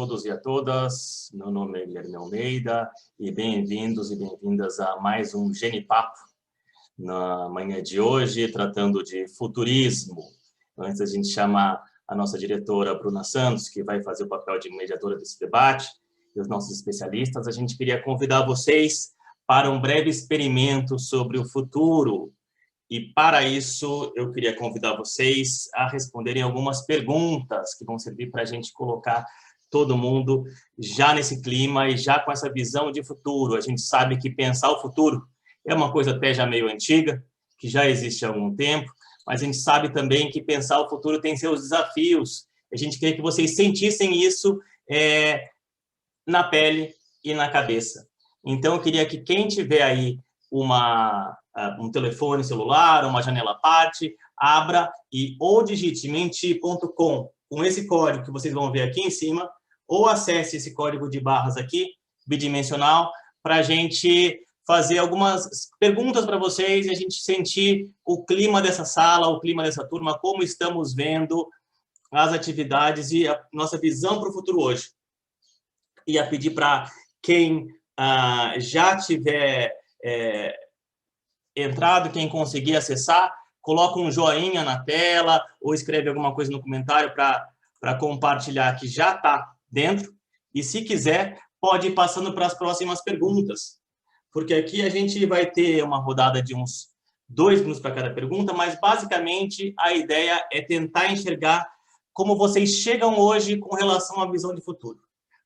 todos e a todas. Meu nome é Guilherme Almeida e bem-vindos e bem-vindas a mais um Genipapo na manhã de hoje, tratando de futurismo. Antes a gente chamar a nossa diretora Bruna Santos, que vai fazer o papel de mediadora desse debate, e os nossos especialistas, a gente queria convidar vocês para um breve experimento sobre o futuro. E, para isso, eu queria convidar vocês a responderem algumas perguntas que vão servir para a gente colocar todo mundo já nesse clima e já com essa visão de futuro. A gente sabe que pensar o futuro é uma coisa até já meio antiga, que já existe há algum tempo, mas a gente sabe também que pensar o futuro tem seus desafios. A gente queria que vocês sentissem isso na pele e na cabeça. Então, eu queria que quem tiver aí um telefone celular, uma janela à parte, abra e ou digite menti.com com esse código que vocês vão ver aqui em cima, ou acesse esse código de barras aqui, bidimensional, para a gente fazer algumas perguntas para vocês e a gente sentir o clima dessa sala, o clima dessa turma, como estamos vendo as atividades e a nossa visão para o futuro hoje. Ia pedir para quem já tiver entrado, quem conseguir acessar, coloca um joinha na tela ou escreve alguma coisa no comentário para compartilhar que já está dentro. E, se quiser, pode ir passando para as próximas perguntas, porque aqui a gente vai ter uma rodada de uns 2 minutos para cada pergunta, mas, basicamente, a ideia é tentar enxergar como vocês chegam hoje com relação à visão de futuro.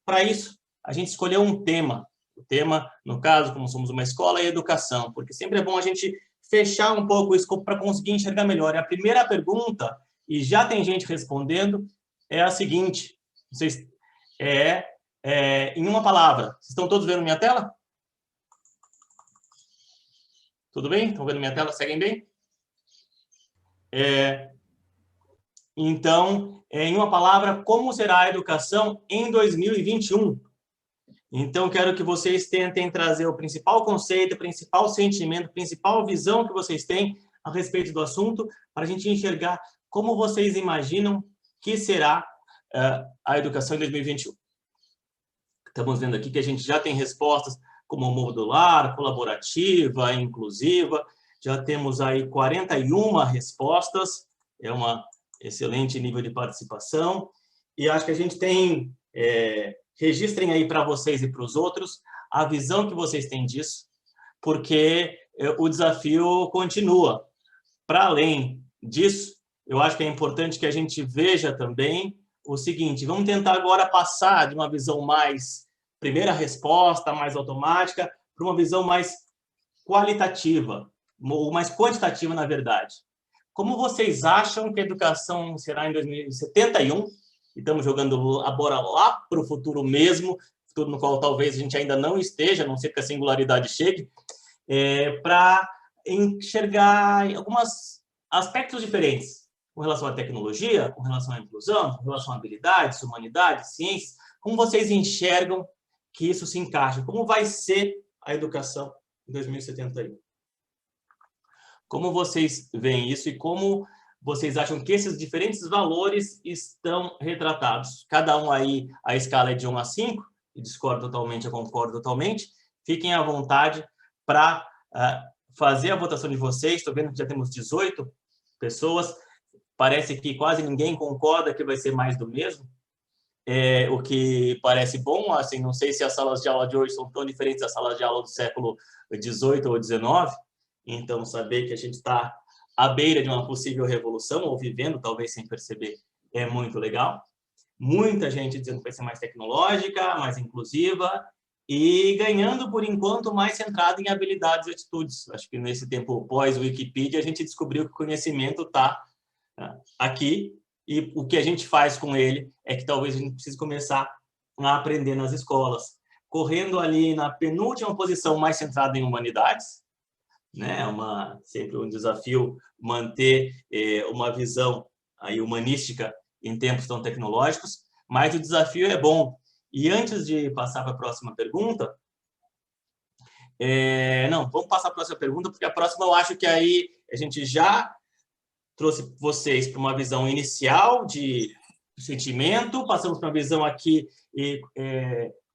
Para isso, a gente escolheu um tema. O tema, no caso, como somos uma escola, é educação, porque sempre é bom a gente fechar um pouco o escopo para conseguir enxergar melhor. E a primeira pergunta, e já tem gente respondendo, é a seguinte: vocês, em uma palavra, vocês estão todos vendo minha tela? Tudo bem? Estão vendo minha tela? Seguem bem? Então, em uma palavra, como será a educação em 2021? Então, quero que vocês tentem trazer o principal conceito, o principal sentimento, a principal visão que vocês têm a respeito do assunto, para a gente enxergar como vocês imaginam que será a educação em 2021. Estamos vendo aqui que a gente já tem respostas como modular, colaborativa, inclusiva. Já temos aí 41 respostas, é um excelente nível de participação. E acho que a gente tem... registrem aí para vocês e para os outros a visão que vocês têm disso, porque o desafio continua. Para além disso, eu acho que é importante que a gente veja também o seguinte: vamos tentar agora passar de uma visão mais primeira resposta, mais automática, para uma visão mais qualitativa, ou mais quantitativa, na verdade. Como vocês acham que a educação será em 2071? Estamos jogando a bola lá para o futuro mesmo, futuro no qual talvez a gente ainda não esteja, a não ser que a singularidade chegue, para enxergar alguns aspectos diferentes com relação à tecnologia, com relação à inclusão, com relação a habilidades, humanidades, ciências. Como vocês enxergam que isso se encaixa? Como vai ser a educação em 2071? Como vocês veem isso e como vocês acham que esses diferentes valores estão retratados? Cada um aí, a escala é de 1 a 5, e discordo totalmente, eu concordo totalmente. Fiquem à vontade para fazer a votação de vocês. Estou vendo que já temos 18 pessoas. Parece que quase ninguém concorda que vai ser mais do mesmo, o que parece bom. Assim, não sei se as salas de aula de hoje são tão diferentes das salas de aula do século XVIII ou XIX. Então, saber que a gente está à beira de uma possível revolução, ou vivendo, talvez sem perceber, é muito legal. Muita gente dizendo que vai ser mais tecnológica, mais inclusiva, e ganhando, por enquanto, mais centrado em habilidades e atitudes. Acho que nesse tempo pós-Wikipedia, a gente descobriu que o conhecimento está aqui, e o que a gente faz com ele é que talvez a gente precise começar a aprender nas escolas. Correndo ali na penúltima posição, mais centrada em humanidades, né? Sempre um desafio manter uma visão aí humanística em tempos tão tecnológicos, mas o desafio é bom. E antes de passar para a próxima pergunta, não, vamos passar para a próxima pergunta, porque a próxima eu acho que aí a gente já trouxe vocês para uma visão inicial de sentimento, passamos para uma visão aqui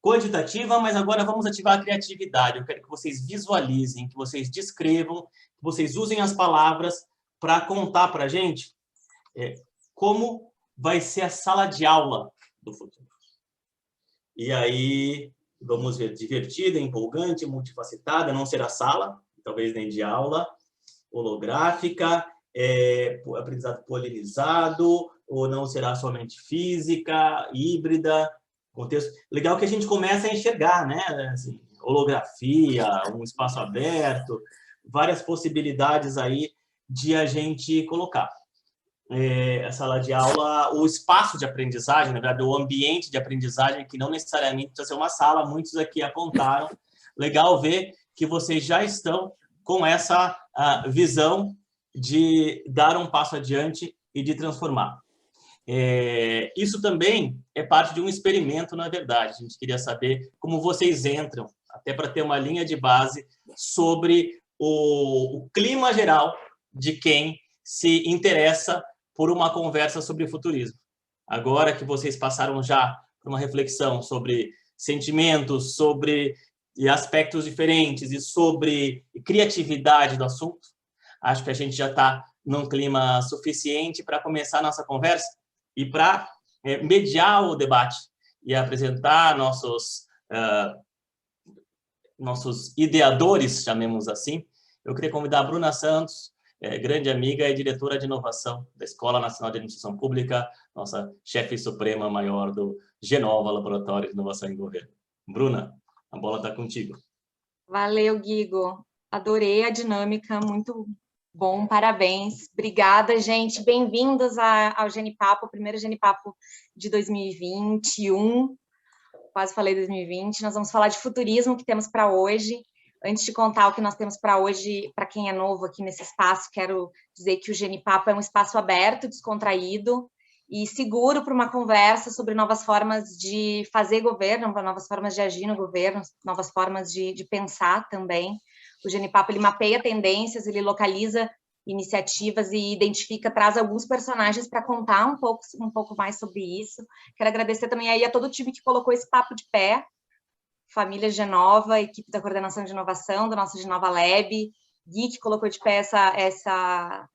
quantitativa, mas agora vamos ativar a criatividade. Eu quero que vocês visualizem, que vocês descrevam, que vocês usem as palavras para contar para a gente como vai ser a sala de aula do futuro. E aí, vamos ver, divertida, empolgante, multifacetada, não será sala, talvez nem de aula, holográfica, aprendizado polinizado, ou não será somente física, híbrida, contexto. Legal que a gente começa a enxergar, né? Assim, holografia, um espaço aberto, várias possibilidades aí de a gente colocar. A sala de aula, o espaço de aprendizagem, na verdade, o ambiente de aprendizagem, que não necessariamente precisa ser uma sala, muitos aqui apontaram. Legal ver que vocês já estão com essa visão de dar um passo adiante e de transformar. Isso também é parte de um experimento, na verdade. A gente queria saber como vocês entram, até para ter uma linha de base sobre o clima geral de quem se interessa por uma conversa sobre futurismo. Agora que vocês passaram já por uma reflexão sobre sentimentos, sobre aspectos diferentes e sobre criatividade do assunto, acho que a gente já está num clima suficiente para começar a nossa conversa e para mediar o debate e apresentar nossos ideadores, chamemos assim. Eu queria convidar a Bruna Santos, grande amiga e diretora de inovação da Escola Nacional de Administração Pública, nossa chefe suprema maior do Genova, Laboratório de Inovação em Governo. Bruna, a bola está contigo. Valeu, Guigo. Adorei a dinâmica, muito bom, parabéns. Obrigada, gente. Bem-vindos ao Genipapo, o primeiro Genipapo de 2021. Quase falei 2020. Nós vamos falar de futurismo que temos para hoje. Antes de contar o que nós temos para hoje, para quem é novo aqui nesse espaço, quero dizer que o Genipapo é um espaço aberto, descontraído e seguro para uma conversa sobre novas formas de fazer governo, novas formas de agir no governo, novas formas de pensar também. O Genipapo, ele mapeia tendências, ele localiza iniciativas e identifica, traz alguns personagens para contar um pouco mais sobre isso. Quero agradecer também aí a todo o time que colocou esse papo de pé, Família Genova, equipe da coordenação de inovação, da nossa Genova Lab, Gui, que colocou de pé essa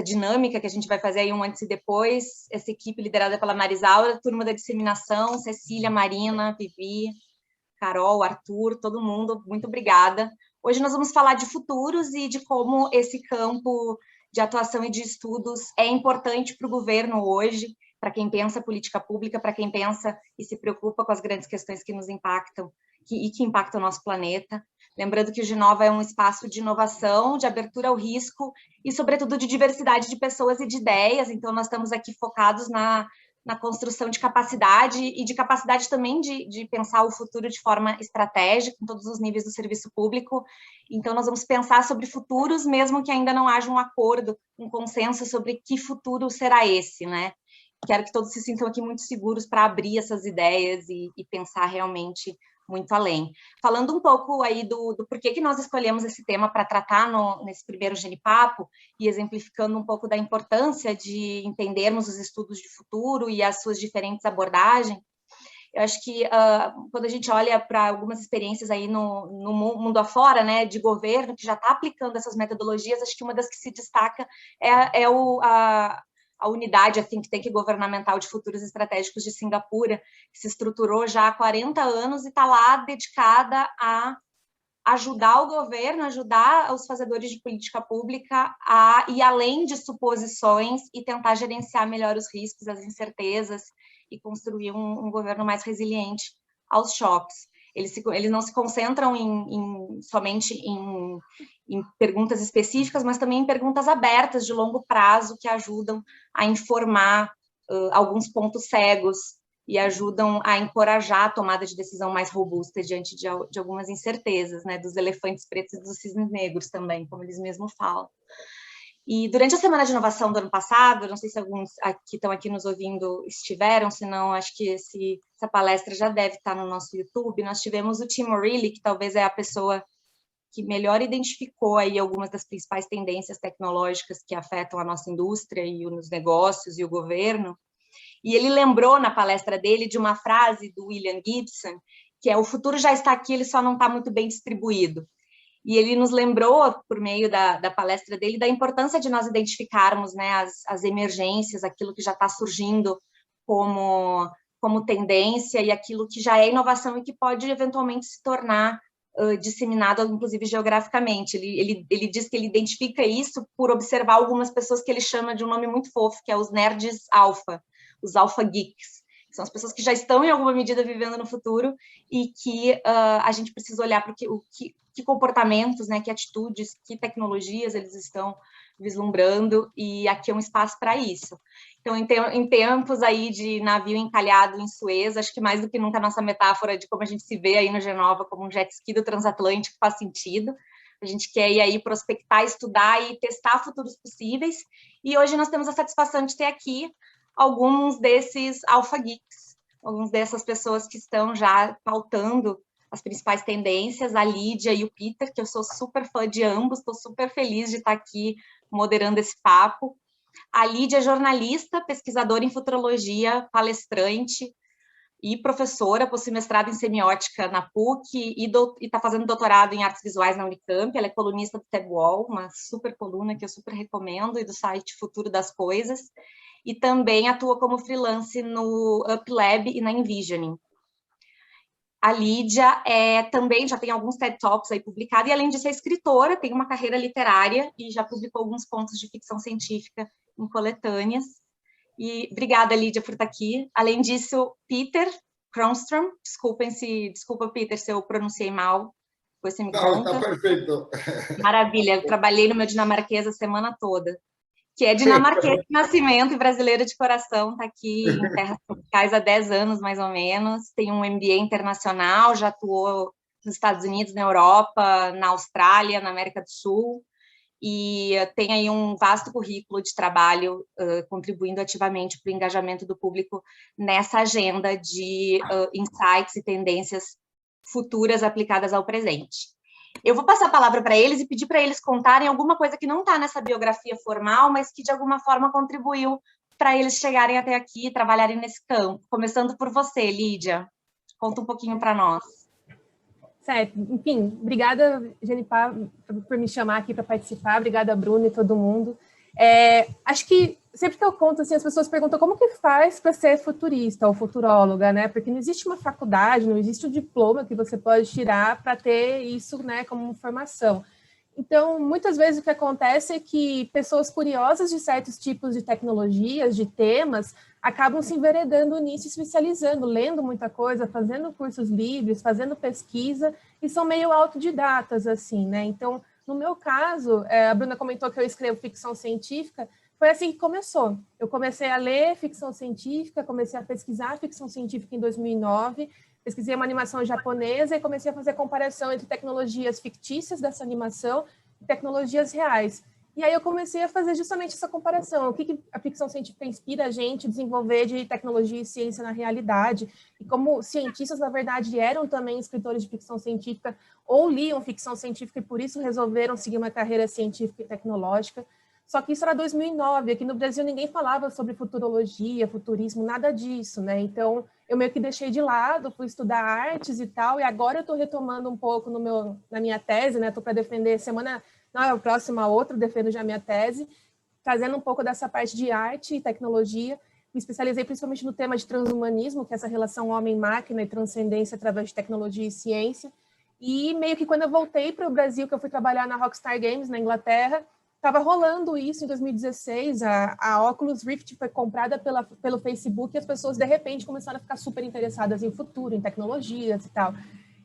dinâmica que a gente vai fazer aí um antes e depois, essa equipe liderada pela Marisaura, turma da disseminação, Cecília, Marina, Vivi, Carol, Arthur, todo mundo, muito obrigada. Hoje nós vamos falar de futuros e de como esse campo de atuação e de estudos é importante para o governo hoje, para quem pensa política pública, para quem pensa e se preocupa com as grandes questões que nos impactam e que impactam o nosso planeta. Lembrando que o Genova é um espaço de inovação, de abertura ao risco e, sobretudo, de diversidade de pessoas e de ideias. Então, nós estamos aqui focados na construção de capacidade e de capacidade também de pensar o futuro de forma estratégica, em todos os níveis do serviço público. Então, nós vamos pensar sobre futuros, mesmo que ainda não haja um acordo, um consenso sobre que futuro será esse, né? Quero que todos se sintam aqui muito seguros para abrir essas ideias e pensar realmente muito além. Falando um pouco aí do porquê que nós escolhemos esse tema para tratar nesse primeiro Genipapo e exemplificando um pouco da importância de entendermos os estudos de futuro e as suas diferentes abordagens, eu acho que quando a gente olha para algumas experiências aí no mundo afora, né, de governo, que já está aplicando essas metodologias, acho que uma das que se destaca é a unidade, a think tank governamental de futuros estratégicos de Singapura, que se estruturou já há 40 anos e está lá dedicada a ajudar o governo, ajudar os fazedores de política pública a ir além de suposições e tentar gerenciar melhor os riscos, as incertezas e construir um governo mais resiliente aos choques. Eles não se concentram somente em perguntas específicas, mas também em perguntas abertas de longo prazo que ajudam a informar alguns pontos cegos e ajudam a encorajar a tomada de decisão mais robusta diante de algumas incertezas, né, dos elefantes pretos e dos cisnes negros também, como eles mesmos falam. E durante a Semana de Inovação do ano passado, não sei se alguns que estão aqui nos ouvindo estiveram, senão acho que essa palestra já deve estar no nosso YouTube, nós tivemos o Tim O'Reilly, que talvez é a pessoa que melhor identificou aí algumas das principais tendências tecnológicas que afetam a nossa indústria e os negócios e o governo, E ele lembrou na palestra dele de uma frase do William Gibson, que é: o futuro já está aqui, ele só não está muito bem distribuído. E ele nos lembrou, por meio da palestra dele, da importância de nós identificarmos, né, as emergências, aquilo que já está surgindo como tendência e aquilo que já é inovação e que pode eventualmente se tornar disseminado, inclusive geograficamente. Ele diz que ele identifica isso por observar algumas pessoas que ele chama de um nome muito fofo, que é os nerds alfa, os alpha geeks. São as pessoas que já estão, em alguma medida, vivendo no futuro e que a gente precisa olhar para que comportamentos, né, que atitudes, que tecnologias eles estão vislumbrando, e aqui é um espaço para isso. Então, em tempos aí de navio encalhado em Suez, acho que mais do que nunca a nossa metáfora de como a gente se vê aí no Genova como um jet ski do transatlântico faz sentido. A gente quer ir aí prospectar, estudar e testar futuros possíveis, e hoje nós temos a satisfação de ter aqui alguns desses alpha geeks, algumas dessas pessoas que estão já pautando as principais tendências, a Lídia e o Peter, que eu sou super fã de ambos, estou super feliz de estar aqui moderando esse papo. A Lídia é jornalista, pesquisadora em futurologia, palestrante e professora, possui mestrado em semiótica na PUC e está fazendo doutorado em artes visuais na Unicamp. Ela é colunista do Tab Wall, uma super coluna que eu super recomendo, e do site Futuro das Coisas. E também atua como freelance no UpLab e na Envisioning. A Lídia também já tem alguns TED Talks aí publicados, e além de ser escritora, tem uma carreira literária e já publicou alguns contos de ficção científica em coletâneas. E obrigada, Lídia, por estar aqui. Além disso, Peter Kronström, desculpa, Peter, se eu pronunciei mal, depois você me conta. Não, está perfeito. Maravilha, eu trabalhei no meu dinamarquês a semana toda, que é dinamarquês de nascimento e brasileiro de coração, está aqui em terras tropicais há 10 anos, mais ou menos, tem um MBA internacional, já atuou nos Estados Unidos, na Europa, na Austrália, na América do Sul, e tem aí um vasto currículo de trabalho contribuindo ativamente para o engajamento do público nessa agenda de insights e tendências futuras aplicadas ao presente. Eu vou passar a palavra para eles e pedir para eles contarem alguma coisa que não está nessa biografia formal, mas que de alguma forma contribuiu para eles chegarem até aqui e trabalharem nesse campo. Começando por você, Lídia. Conta um pouquinho para nós. Certo. Enfim, obrigada, Genipá, por me chamar aqui para participar. Obrigada, Bruno e todo mundo. Acho que sempre que eu conto, assim, as pessoas perguntam como que faz para ser futurista ou futuróloga, né? Porque não existe uma faculdade, não existe um diploma que você pode tirar para ter isso, né, como formação. Então, muitas vezes o que acontece é que pessoas curiosas de certos tipos de tecnologias, de temas, acabam se enveredando nisso, especializando, lendo muita coisa, fazendo cursos livres, fazendo pesquisa, e são meio autodidatas, assim, né? Então, no meu caso, a Bruna comentou que eu escrevo ficção científica, foi assim que começou. Eu comecei a ler ficção científica, comecei a pesquisar ficção científica em 2009, pesquisei uma animação japonesa e comecei a fazer comparação entre tecnologias fictícias dessa animação e tecnologias reais. E aí eu comecei a fazer justamente essa comparação. O que a ficção científica inspira a gente a desenvolver de tecnologia e ciência na realidade. E como cientistas, na verdade, eram também escritores de ficção científica ou liam ficção científica e por isso resolveram seguir uma carreira científica e tecnológica. Só que isso era 2009. Aqui no Brasil ninguém falava sobre futurologia, futurismo, nada disso, né? Então eu meio que deixei de lado, fui estudar artes e tal, e agora eu estou retomando um pouco na minha tese, né? Estou para defender não é a próxima, a outra, defendo já a minha tese, trazendo um pouco dessa parte de arte e tecnologia. Me especializei principalmente no tema de transhumanismo, que é essa relação homem-máquina e transcendência através de tecnologia e ciência. E meio que quando eu voltei para o Brasil, que eu fui trabalhar na Rockstar Games, na Inglaterra, estava rolando isso em 2016, a Oculus Rift foi comprada pelo Facebook e as pessoas, de repente, começaram a ficar super interessadas em futuro, em tecnologias e tal.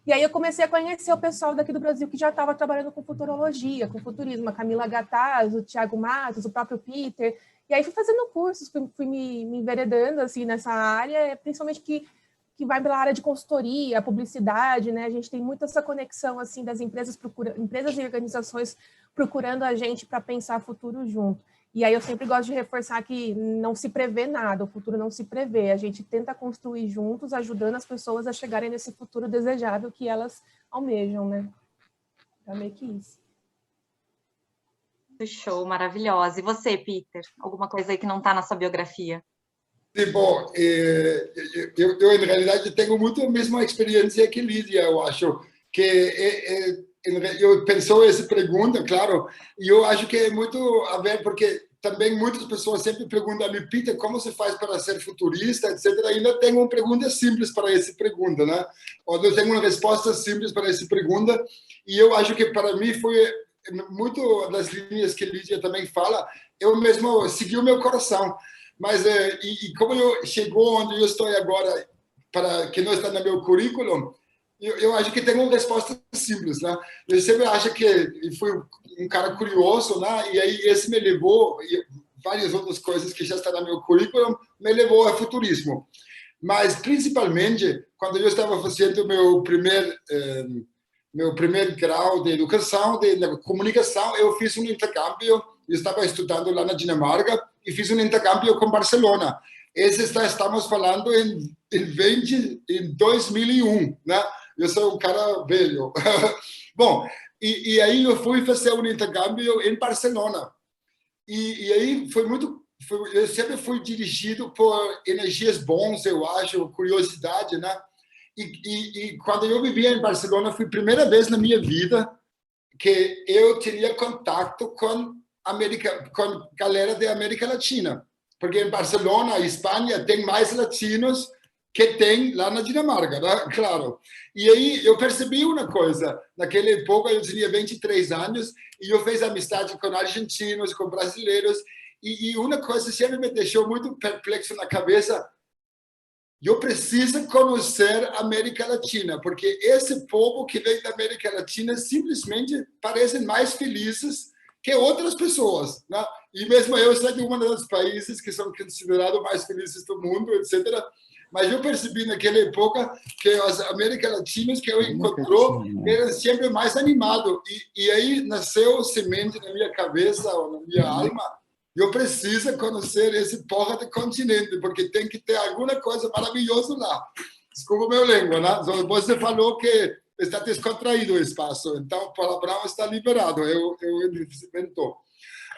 E aí eu comecei a conhecer o pessoal daqui do Brasil que já estava trabalhando com futurologia, com futurismo, a Camila Gattaz, o Thiago Matos, o próprio Peter. E aí fui fazendo cursos, fui me enveredando assim, nessa área, principalmente que vai pela área de consultoria, publicidade, né? A gente tem muito essa conexão assim das empresas e organizações procurando a gente para pensar futuro junto. E aí eu sempre gosto de reforçar que não se prevê nada, o futuro não se prevê. A gente tenta construir juntos, ajudando as pessoas a chegarem nesse futuro desejável que elas almejam, né? É meio que isso. Show, maravilhosa. E você, Peter? Alguma coisa aí que não está na sua biografia? Bom, eu, em realidade, tenho muito a mesma experiência que Lídia, eu acho. Eu pensou essa pergunta, claro, e eu acho que é muito a ver, porque também muitas pessoas sempre perguntam a mim, Peter, como se faz para ser futurista, etc. E não tenho uma pergunta simples para essa pergunta, né? Ou não tenho uma resposta simples para essa pergunta, e eu acho que para mim foi muito das linhas que Lídia também fala, eu mesmo segui o meu coração. Mas, como eu chegou onde eu estou agora, para que não está no meu currículo, eu acho que tem uma resposta simples, né? Eu sempre acho que fui um cara curioso, né? E aí esse me levou, e várias outras coisas que já estão no meu currículo, me levou ao futurismo. Mas, principalmente, quando eu estava fazendo meu primeiro grau de educação, de comunicação, eu fiz um intercâmbio, eu estava estudando lá na Dinamarca, e fiz um intercâmbio com Barcelona. Estamos falando em 2001, né? Eu sou um cara velho. Bom, e aí eu fui fazer um intercâmbio em Barcelona. E aí foi muito... eu sempre fui dirigido por energias bons, eu acho, curiosidade, né? E quando eu vivia em Barcelona, foi a primeira vez na minha vida que eu tinha contato com galera da América Latina. Porque em Barcelona, Espanha, tem mais latinos que tem lá na Dinamarca, né? Claro. E aí eu percebi uma coisa. Naquela época eu tinha 23 anos e eu fiz amizade com argentinos, com brasileiros. E uma coisa sempre me deixou muito perplexo na cabeça. Eu preciso conhecer a América Latina, porque esse povo que vem da América Latina simplesmente parecem mais felizes que outras pessoas, né? E mesmo eu sou de um dos países que são considerados mais felizes do mundo, etc. Mas eu percebi naquela época que as América Latinas que eu encontrou eram sempre mais animados. E aí nasceu semente na minha cabeça ou na minha alma. Eu preciso conhecer esse porra de continente, porque tem que ter alguma coisa maravilhosa lá. Desculpa meu língua, né? Você falou que está descontraído o espaço, então o palavrão está liberado, eu inventou.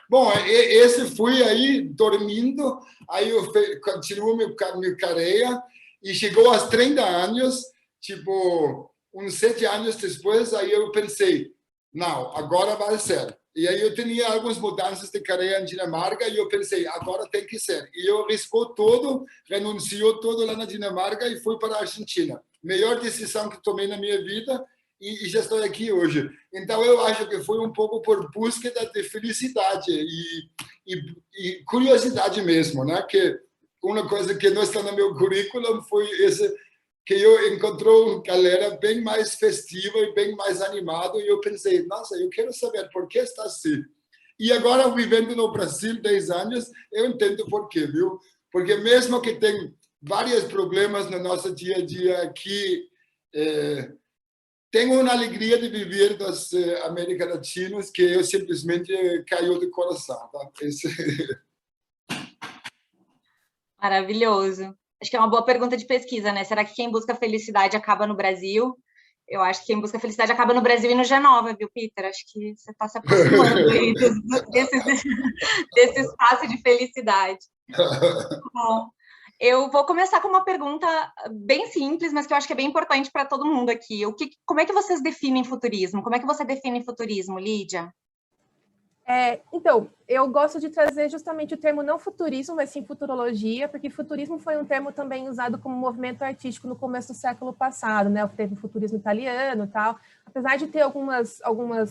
Bom, esse fui aí dormindo, aí eu continuo minha carreira e chegou aos 30 anos, tipo, uns 7 anos depois, aí eu pensei, não, agora vai ser. E aí eu tinha algumas mudanças de carreira em Dinamarca e eu pensei, agora tem que ser. E eu arriscou tudo, renunciou tudo lá na Dinamarca e fui para a Argentina. Melhor decisão que tomei na minha vida e já estou aqui hoje. Então eu acho que foi um pouco por búsqueda de felicidade e curiosidade mesmo, né? Que uma coisa que não está no meu currículo foi esse que eu encontrei uma galera bem mais festiva e bem mais animada, e eu pensei, nossa, eu quero saber por que está assim. E agora, vivendo no Brasil 10 anos, eu entendo por quê, viu? Porque mesmo que tem vários problemas no nosso dia a dia aqui, tenho uma alegria de viver das Américas Latinas que eu simplesmente caiu de coração, tá? Maravilhoso. Acho que é uma boa pergunta de pesquisa, né? Será que quem busca felicidade acaba no Brasil? Eu acho que quem busca felicidade acaba no Brasil e no G9, viu, Peter? Acho que você está se aproximando aí desse espaço de felicidade. Bom, eu vou começar com uma pergunta bem simples, mas que eu acho que é bem importante para todo mundo aqui. Como é que vocês definem futurismo? Como é que você define futurismo, Lídia? Então, eu gosto de trazer justamente o termo não futurismo, mas sim futurologia, porque futurismo foi um termo também usado como movimento artístico no começo do século passado, né? Teve o futurismo italiano e tal. Apesar de ter algumas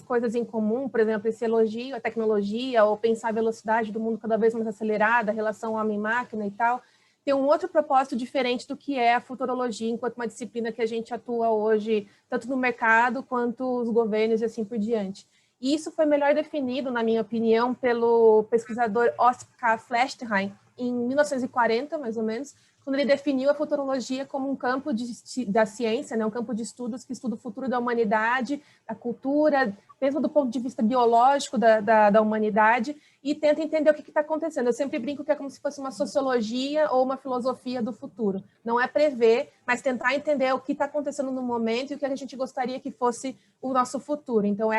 coisas em comum, por exemplo, esse elogio à tecnologia, ou pensar a velocidade do mundo cada vez mais acelerada, a relação homem-máquina e tal, tem um outro propósito diferente do que é a futurologia, enquanto uma disciplina que a gente atua hoje, tanto no mercado quanto os governos e assim por diante. E isso foi melhor definido, na minha opinião, pelo pesquisador Oskar Flechtstein, em 1940, mais ou menos, quando ele definiu a futurologia como um campo da ciência, né, um campo de estudos que estuda o futuro da humanidade, da cultura, mesmo do ponto de vista biológico da humanidade, e tenta entender o que está acontecendo. Eu sempre brinco que é como se fosse uma sociologia ou uma filosofia do futuro. Não é prever, mas tentar entender o que está acontecendo no momento e o que a gente gostaria que fosse o nosso futuro. Então,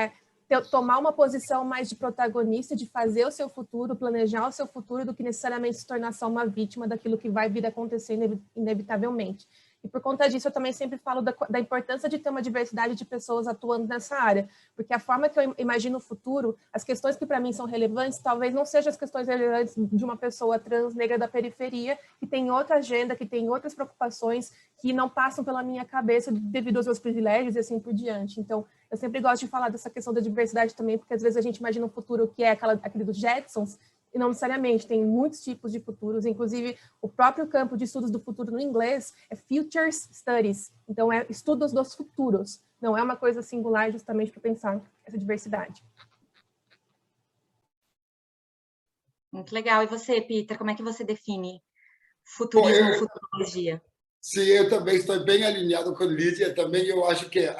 tomar uma posição mais de protagonista, de fazer o seu futuro, planejar o seu futuro, do que necessariamente se tornar só uma vítima daquilo que vai vir a acontecer inevitavelmente. E por conta disso, eu também sempre falo da importância de ter uma diversidade de pessoas atuando nessa área, porque a forma que eu imagino o futuro, as questões que para mim são relevantes, talvez não sejam as questões relevantes de uma pessoa trans negra da periferia, que tem outra agenda, que tem outras preocupações, que não passam pela minha cabeça devido aos meus privilégios e assim por diante. Então, eu sempre gosto de falar dessa questão da diversidade também, porque às vezes a gente imagina um futuro que é aquele dos Jetsons, e não necessariamente, tem muitos tipos de futuros, inclusive o próprio campo de estudos do futuro no inglês é Futures Studies, então é estudos dos futuros, não é uma coisa singular justamente para pensar essa diversidade. Muito legal. E você, Peter, como é que você define futurismo, futurologia? Sim, eu também estou bem alinhado com a Lídia, também eu acho que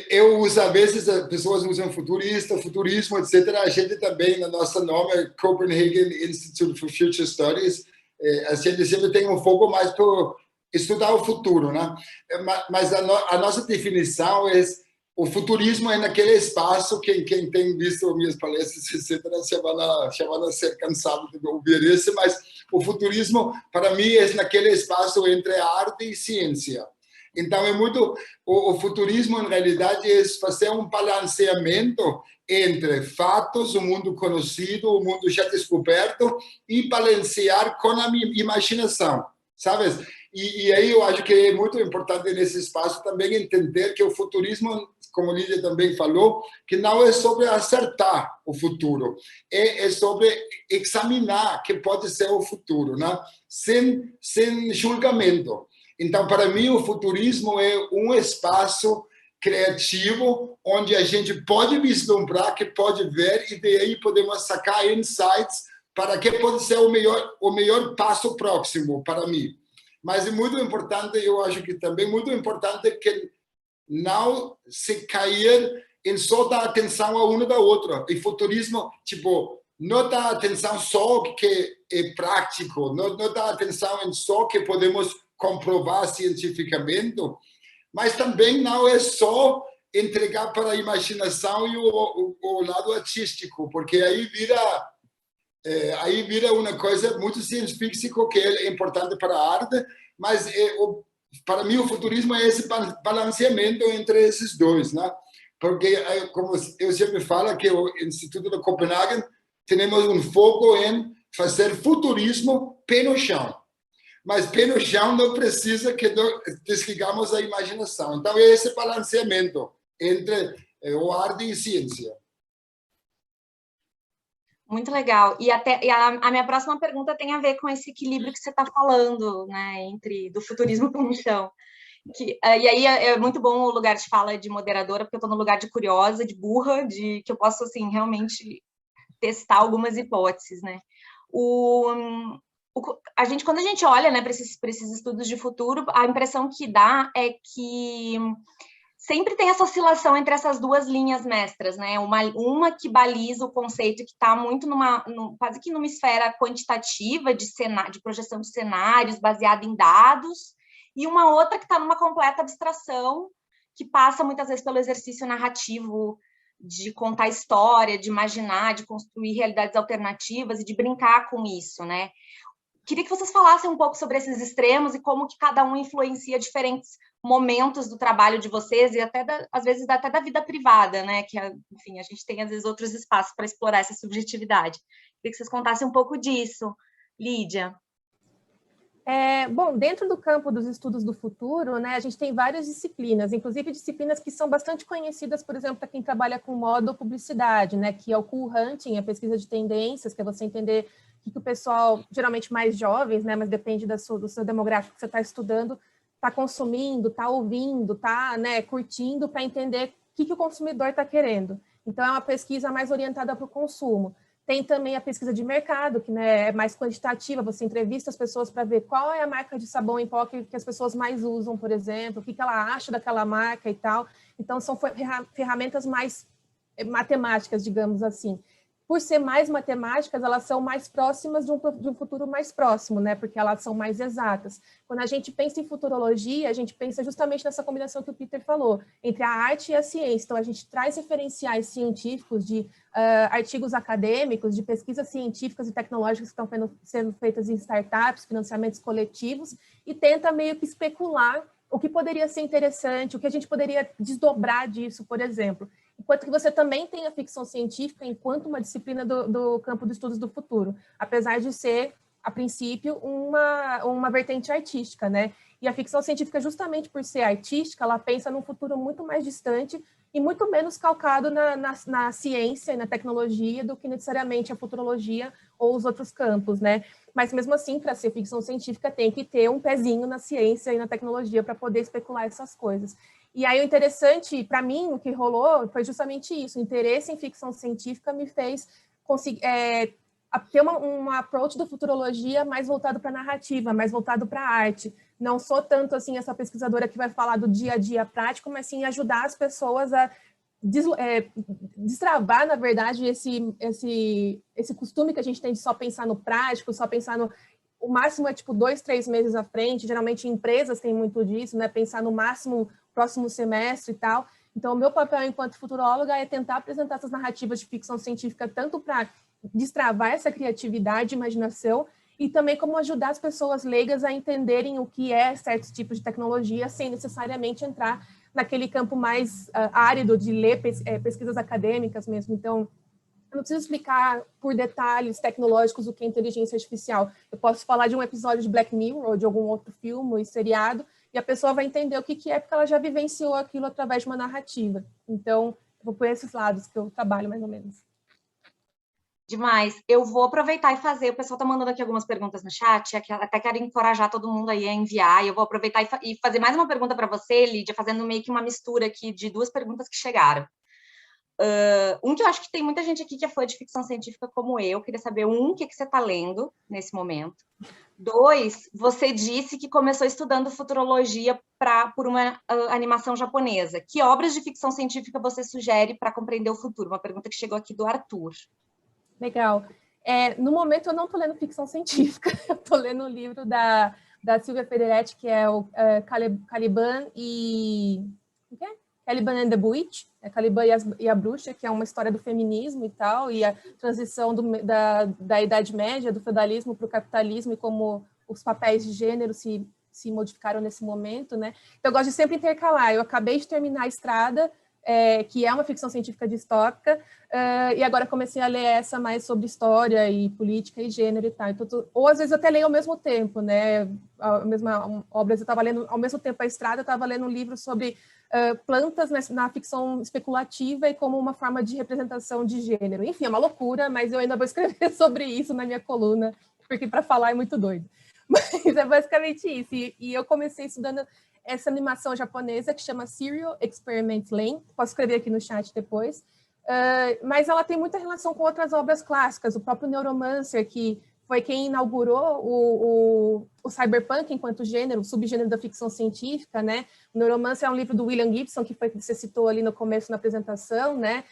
eu uso, às vezes, as pessoas usam futurista, futurismo, etc. A gente também, no nosso nome, é Copenhagen Institute for Future Studies, a gente sempre tem um foco mais para estudar o futuro, né? Mas a nossa definição é o futurismo é naquele espaço, quem tem visto minhas palestras, etc., já vai ser cansado de ouvir isso, mas o futurismo, para mim, é naquele espaço entre arte e ciência. Então, o futurismo, em realidade, é fazer um balanceamento entre fatos, o mundo conhecido, o mundo já descoberto, e balancear com a imaginação, sabe? E aí eu acho que é muito importante nesse espaço também entender que o futurismo, como a Lídia também falou, que não é sobre acertar o futuro, é sobre examinar que pode ser o futuro, né? Sem julgamento. Então, para mim, o futurismo é um espaço criativo onde a gente pode vislumbrar, que pode ver, e daí podemos sacar insights para que pode ser o melhor passo próximo para mim. Mas é muito importante, eu acho que também muito importante que não se cair em só dar atenção a uma da outra. E futurismo, tipo, não dá atenção só que é prático, não dá atenção em só que podemos comprovar cientificamente, mas também não é só entregar para a imaginação e o lado artístico, porque aí vira uma coisa muito científica que é importante para a arte, mas para mim o futurismo é esse balanceamento entre esses dois, né? Porque, como eu sempre falo, que o Instituto de Copenhagen temos um foco em fazer futurismo pé no chão. Mas pé no chão não precisa que desligamos a imaginação. Então, é esse balanceamento entre o arte e ciência. Muito legal. E a minha próxima pergunta tem a ver com esse equilíbrio que você está falando, né, entre do futurismo pé no chão. E aí é muito bom o lugar de fala de moderadora, porque eu estou no lugar de curiosa, de burra, que eu posso, assim, realmente testar algumas hipóteses, né? Quando a gente olha, né, para esses estudos de futuro, a impressão que dá é que sempre tem essa oscilação entre essas duas linhas mestras, né? Uma que baliza o conceito que está muito quase que numa esfera quantitativa de projeção de cenários baseada em dados, e uma outra que está numa completa abstração, que passa muitas vezes pelo exercício narrativo de contar história, de imaginar, de construir realidades alternativas e de brincar com isso, né? Queria que vocês falassem um pouco sobre esses extremos e como que cada um influencia diferentes momentos do trabalho de vocês e até, às vezes, até da vida privada, né? Que, enfim, a gente tem, às vezes, outros espaços para explorar essa subjetividade. Queria que vocês contassem um pouco disso. Lídia. Bom, dentro do campo dos estudos do futuro, né, a gente tem várias disciplinas, inclusive disciplinas que são bastante conhecidas, por exemplo, para quem trabalha com moda ou publicidade, né, que é o cool hunting, a pesquisa de tendências, que é você entender o que o pessoal, geralmente mais jovens, né, mas depende do seu demográfico que você está estudando, está consumindo, está ouvindo, está, né, curtindo, para entender o que o consumidor está querendo. Então, é uma pesquisa mais orientada para o consumo. Tem também a pesquisa de mercado, que, né, é mais quantitativa, você entrevista as pessoas para ver qual é a marca de sabão em pó que as pessoas mais usam, por exemplo, o que ela acha daquela marca e tal. Então, são ferramentas mais matemáticas, digamos assim. por ser mais matemáticas, elas são mais próximas de um futuro mais próximo, né? Porque elas são mais exatas. Quando a gente pensa em futurologia, a gente pensa justamente nessa combinação que o Peter falou, entre a arte e a ciência. Então, a gente traz referenciais científicos de artigos acadêmicos, de pesquisas científicas e tecnológicas que estão sendo feitas em startups, financiamentos coletivos, e tenta meio que especular o que poderia ser interessante, o que a gente poderia desdobrar disso, por exemplo. Enquanto que você também tem a ficção científica enquanto uma disciplina do campo dos estudos do futuro, apesar de ser, a princípio, uma vertente artística, né? E a ficção científica, justamente por ser artística, ela pensa num futuro muito mais distante e muito menos calcado na ciência e na tecnologia do que necessariamente a futurologia ou os outros campos, né? Mas, mesmo assim, para ser ficção científica, tem que ter um pezinho na ciência e na tecnologia para poder especular essas coisas. E aí, o interessante, para mim, o que rolou foi justamente isso. O interesse em ficção científica me fez conseguir ter um approach da futurologia mais voltado para a narrativa, mais voltado para a arte. Não sou tanto, assim, essa pesquisadora que vai falar do dia a dia prático, mas, sim, ajudar as pessoas a destravar, na verdade, esse costume que a gente tem de só pensar no prático, só pensar no... O máximo é, tipo, 2, 3 meses à frente. Geralmente, empresas têm muito disso, né? Pensar no máximo próximo semestre e tal. Então, o meu papel enquanto futuróloga é tentar apresentar essas narrativas de ficção científica tanto para destravar essa criatividade, imaginação, e também como ajudar as pessoas leigas a entenderem o que é certos tipos de tecnologia sem necessariamente entrar naquele campo mais árido de ler pesquisas acadêmicas mesmo. Então, eu não preciso explicar por detalhes tecnológicos o que é inteligência artificial. Eu posso falar de um episódio de Black Mirror ou de algum outro filme ou seriado e a pessoa vai entender o que é porque ela já vivenciou aquilo através de uma narrativa. Então, eu vou por esses lados que eu trabalho mais ou menos. Demais. Eu vou aproveitar e fazer, o pessoal está mandando aqui algumas perguntas no chat, até quero encorajar todo mundo aí a enviar, e eu vou aproveitar e fazer mais uma pergunta para você, Lídia, fazendo meio que uma mistura aqui de 2 perguntas que chegaram. Um que eu acho que tem muita gente aqui que é fã de ficção científica como eu, queria saber, o que você está lendo nesse momento? 2, você disse que começou estudando futurologia por uma animação japonesa. Que obras de ficção científica você sugere para compreender o futuro? Uma pergunta que chegou aqui do Arthur. Legal. No momento, eu não estou lendo ficção científica. Eu estou lendo um livro da Silvia Federetti, que é o Caliban e... O que é? Caliban and the Witch, Caliban e a Bruxa, que é uma história do feminismo e tal, e a transição da Idade Média, do feudalismo para o capitalismo, e como os papéis de gênero se modificaram nesse momento, né? Então, eu gosto de sempre intercalar. Eu acabei de terminar A Estrada, que é uma ficção científica distópica, e agora comecei a ler essa mais sobre história e política e gênero e tal. Então, ou às vezes eu até leio ao mesmo tempo, né? A mesma obra, eu estava lendo ao mesmo tempo A Estrada, eu estava lendo um livro sobre plantas na ficção especulativa e como uma forma de representação de gênero. Enfim, é uma loucura, mas eu ainda vou escrever sobre isso na minha coluna, porque para falar é muito doido. Mas é basicamente isso. E eu comecei estudando essa animação japonesa que chama Serial Experiment Lane. Posso escrever aqui no chat depois. Mas ela tem muita relação com outras obras clássicas. O próprio Neuromancer, que foi quem inaugurou o cyberpunk enquanto gênero, o subgênero da ficção científica, né? O Neuromancer é um livro do William Gibson, que você citou ali no começo na apresentação, né?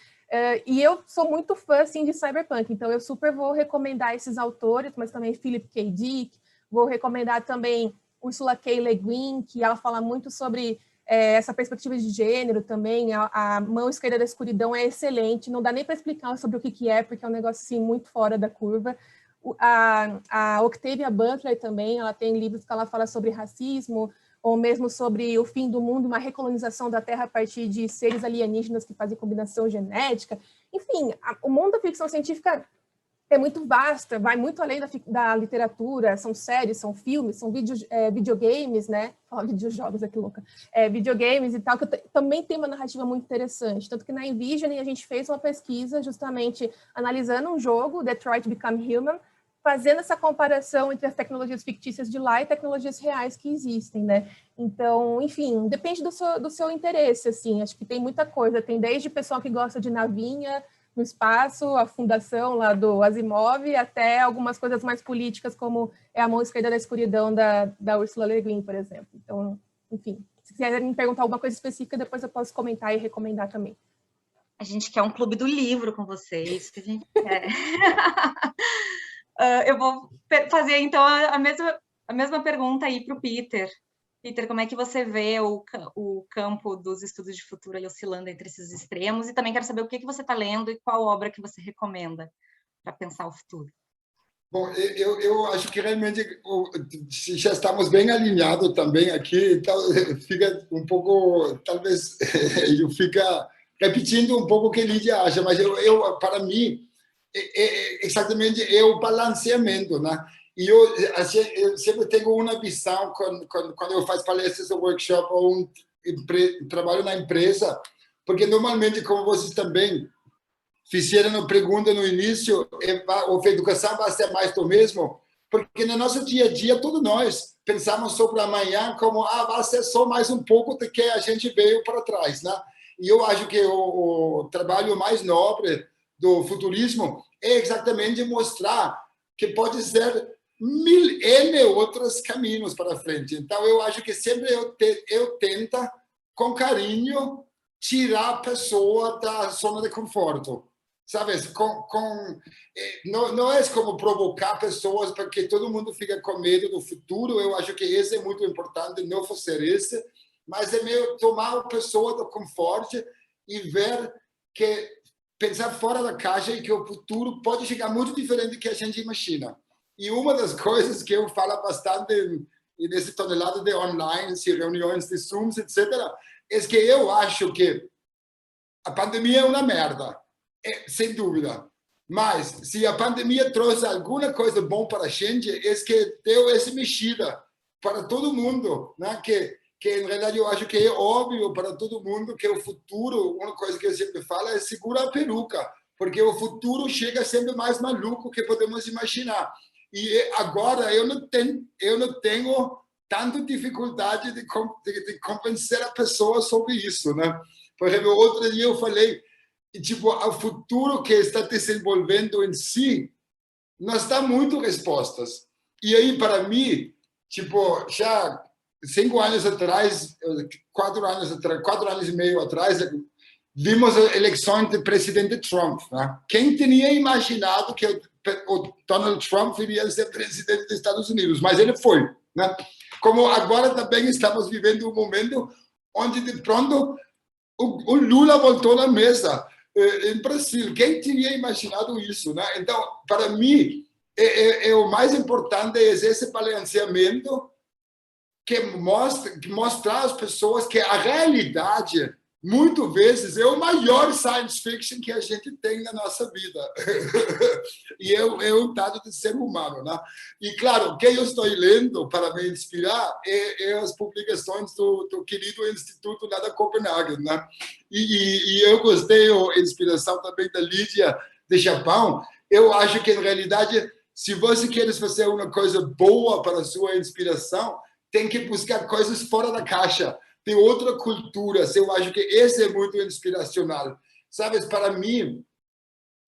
E eu sou muito fã, assim, de cyberpunk, então eu super vou recomendar esses autores, mas também Philip K. Dick, vou recomendar também Ursula K. Le Guin, que ela fala muito sobre essa perspectiva de gênero também. A Mão Esquerda da Escuridão é excelente, não dá nem para explicar sobre o que é, porque é um negócio assim, muito fora da curva. A Octavia Butler também, ela tem livros que ela fala sobre racismo, ou mesmo sobre o fim do mundo, uma recolonização da Terra a partir de seres alienígenas que fazem combinação genética. Enfim, o mundo da ficção científica é muito vasta, vai muito além da literatura, são séries, são filmes, são videogames, né? Fala videojogos aqui, louca. Videogames e tal, que também tem uma narrativa muito interessante. Tanto que na Envision a gente fez uma pesquisa justamente analisando um jogo, Detroit Become Human, fazendo essa comparação entre as tecnologias fictícias de lá e tecnologias reais que existem, né? Então, enfim, depende do seu interesse, assim, acho que tem muita coisa, tem desde pessoal que gosta de navinha no espaço, a fundação lá do Asimov, até algumas coisas mais políticas, como A Mão Esquerda da Escuridão, da Ursula Le Guin, por exemplo. Então, enfim, se quiserem me perguntar alguma coisa específica, depois eu posso comentar e recomendar também. A gente quer um clube do livro com vocês, que a gente quer. Eu vou fazer, então, a mesma pergunta aí para o Peter. Peter, como é que você vê o campo dos estudos de futuro aí oscilando entre esses extremos? E também quero saber o que você está lendo e qual obra que você recomenda para pensar o futuro. Bom, eu acho que realmente já estamos bem alinhados também aqui, então fica um pouco, talvez, eu fica repetindo um pouco o que Lídia acha, mas para mim, exatamente é o balanceamento, né? E eu sempre tenho uma visão quando eu faço palestras ou workshop ou trabalho na empresa, porque normalmente, como vocês também fizeram a pergunta no início, a educação vai ser mais do mesmo, porque no nosso dia a dia, todos nós pensamos sobre amanhã como vai ser só mais um pouco do que a gente veio para trás, né? E eu acho que o trabalho mais nobre do futurismo é exatamente mostrar que pode ser N outros caminhos para frente. Então, eu acho que sempre eu tento, com carinho, tirar a pessoa da zona de conforto. Sabe? Não é como provocar pessoas porque todo mundo fica com medo do futuro. Eu acho que isso é muito importante, não fazer isso. Mas é meio tomar a pessoa do conforto e ver que pensar fora da caixa e que o futuro pode chegar muito diferente do que a gente imagina. E uma das coisas que eu falo bastante nesse tonelada de online, reuniões de Zooms, etc., é que eu acho que a pandemia é uma merda, sem dúvida. Mas se a pandemia trouxe alguma coisa bom para a gente, é que deu essa mexida para todo mundo, né? Que em realidade eu acho que é óbvio para todo mundo que o futuro, uma coisa que eu sempre falo, é segura a peruca, porque o futuro chega sempre mais maluco que podemos imaginar. E agora eu não tenho tanta dificuldade de convencer a pessoa sobre isso, né? Por exemplo, outro dia eu falei, tipo, o futuro que está desenvolvendo em si, nós dá muito respostas. E aí, para mim, tipo, já 5 anos atrás, 4 anos e meio atrás, vimos a eleição do presidente Trump, né? Quem teria imaginado que o Donald Trump iria ser presidente dos Estados Unidos? Mas ele foi, né? Como agora também estamos vivendo um momento onde, de pronto, o Lula voltou na mesa em Brasil. Quem teria imaginado isso, né? Então, para mim, o mais importante é esse balanceamento que mostrar às pessoas que a realidade, muitas vezes, é o maior science fiction que a gente tem na nossa vida. E é um dado de ser humano, né? E, claro, o que eu estou lendo para me inspirar é as publicações do querido Instituto lá da Copenhague, né? E eu gostei da inspiração também da Lídia de Japão. Eu acho que, em realidade, se você quer fazer uma coisa boa para a sua inspiração, tem que buscar coisas fora da caixa, de outra cultura. Eu acho que esse é muito inspiracional. Sabes, para mim,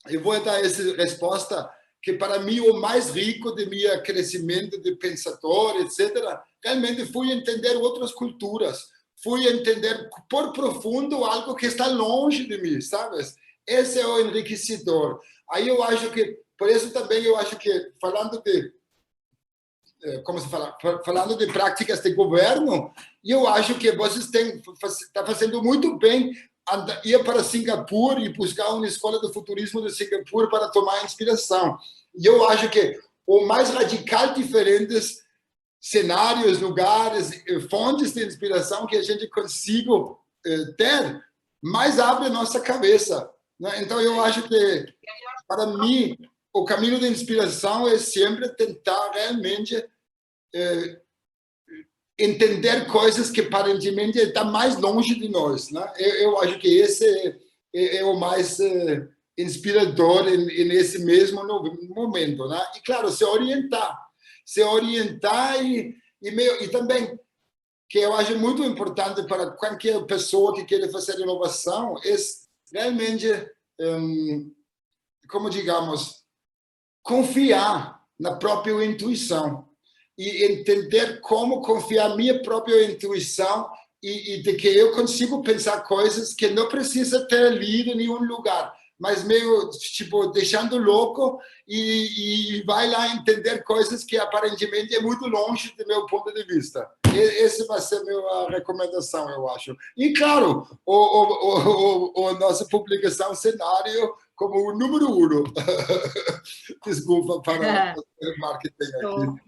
eu vou dar essa resposta, que para mim o mais rico de meu crescimento de pensador, etc., realmente foi entender outras culturas, fui entender por profundo algo que está longe de mim, sabes? Esse é o enriquecedor. Aí eu acho que, por isso também eu acho que, falando de falando de práticas de governo, eu acho que vocês estão fazendo muito bem ir para Singapura e buscar uma escola de futurismo de Singapura para tomar inspiração. E eu acho que o mais radical diferentes cenários, lugares, fontes de inspiração que a gente consiga ter, mais abre a nossa cabeça, né? Então, eu acho que, para mim, o caminho da inspiração é sempre tentar realmente entender coisas que aparentemente estão mais longe de nós, né? Eu acho que esse é o mais inspirador nesse mesmo momento, né? E claro, se orientar e também que eu acho muito importante para qualquer pessoa que quer fazer inovação é realmente, como digamos, confiar na própria intuição e entender como confiar na minha própria intuição e de que eu consigo pensar coisas que não precisa ter lido em nenhum lugar, mas meio, tipo, deixando louco e vai lá entender coisas que aparentemente é muito longe do meu ponto de vista. Essa vai ser a minha recomendação, eu acho. E, claro, a nossa publicação cenário como o número 1. Desculpa para o marketing aqui.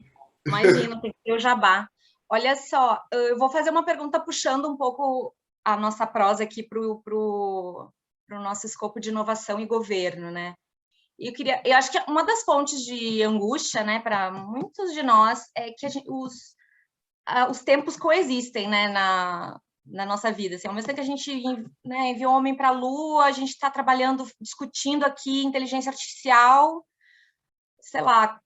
Imagina, tem que ter o jabá. Olha só, eu vou fazer uma pergunta puxando um pouco a nossa prosa aqui para o nosso escopo de inovação e governo, né? E eu acho que uma das fontes de angústia, né, para muitos de nós é que os tempos coexistem, né, na nossa vida. Assim, ao mesmo tempo que a gente, né, enviou o homem para a Lua, a gente está trabalhando, discutindo aqui inteligência artificial, sei lá,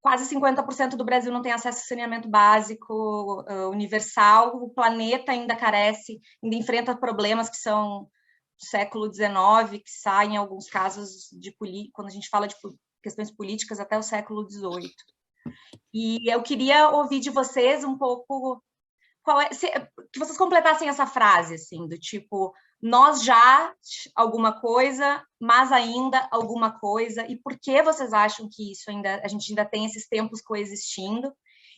quase 50% do Brasil não tem acesso a saneamento básico universal, o planeta ainda carece, ainda enfrenta problemas que são do século XIX, que saem, em alguns casos, quando a gente fala de questões políticas, até o século XVIII. E eu queria ouvir de vocês um pouco, que vocês completassem essa frase, assim, do tipo, nós já alguma coisa, mas ainda alguma coisa, e por que vocês acham que a gente ainda tem esses tempos coexistindo?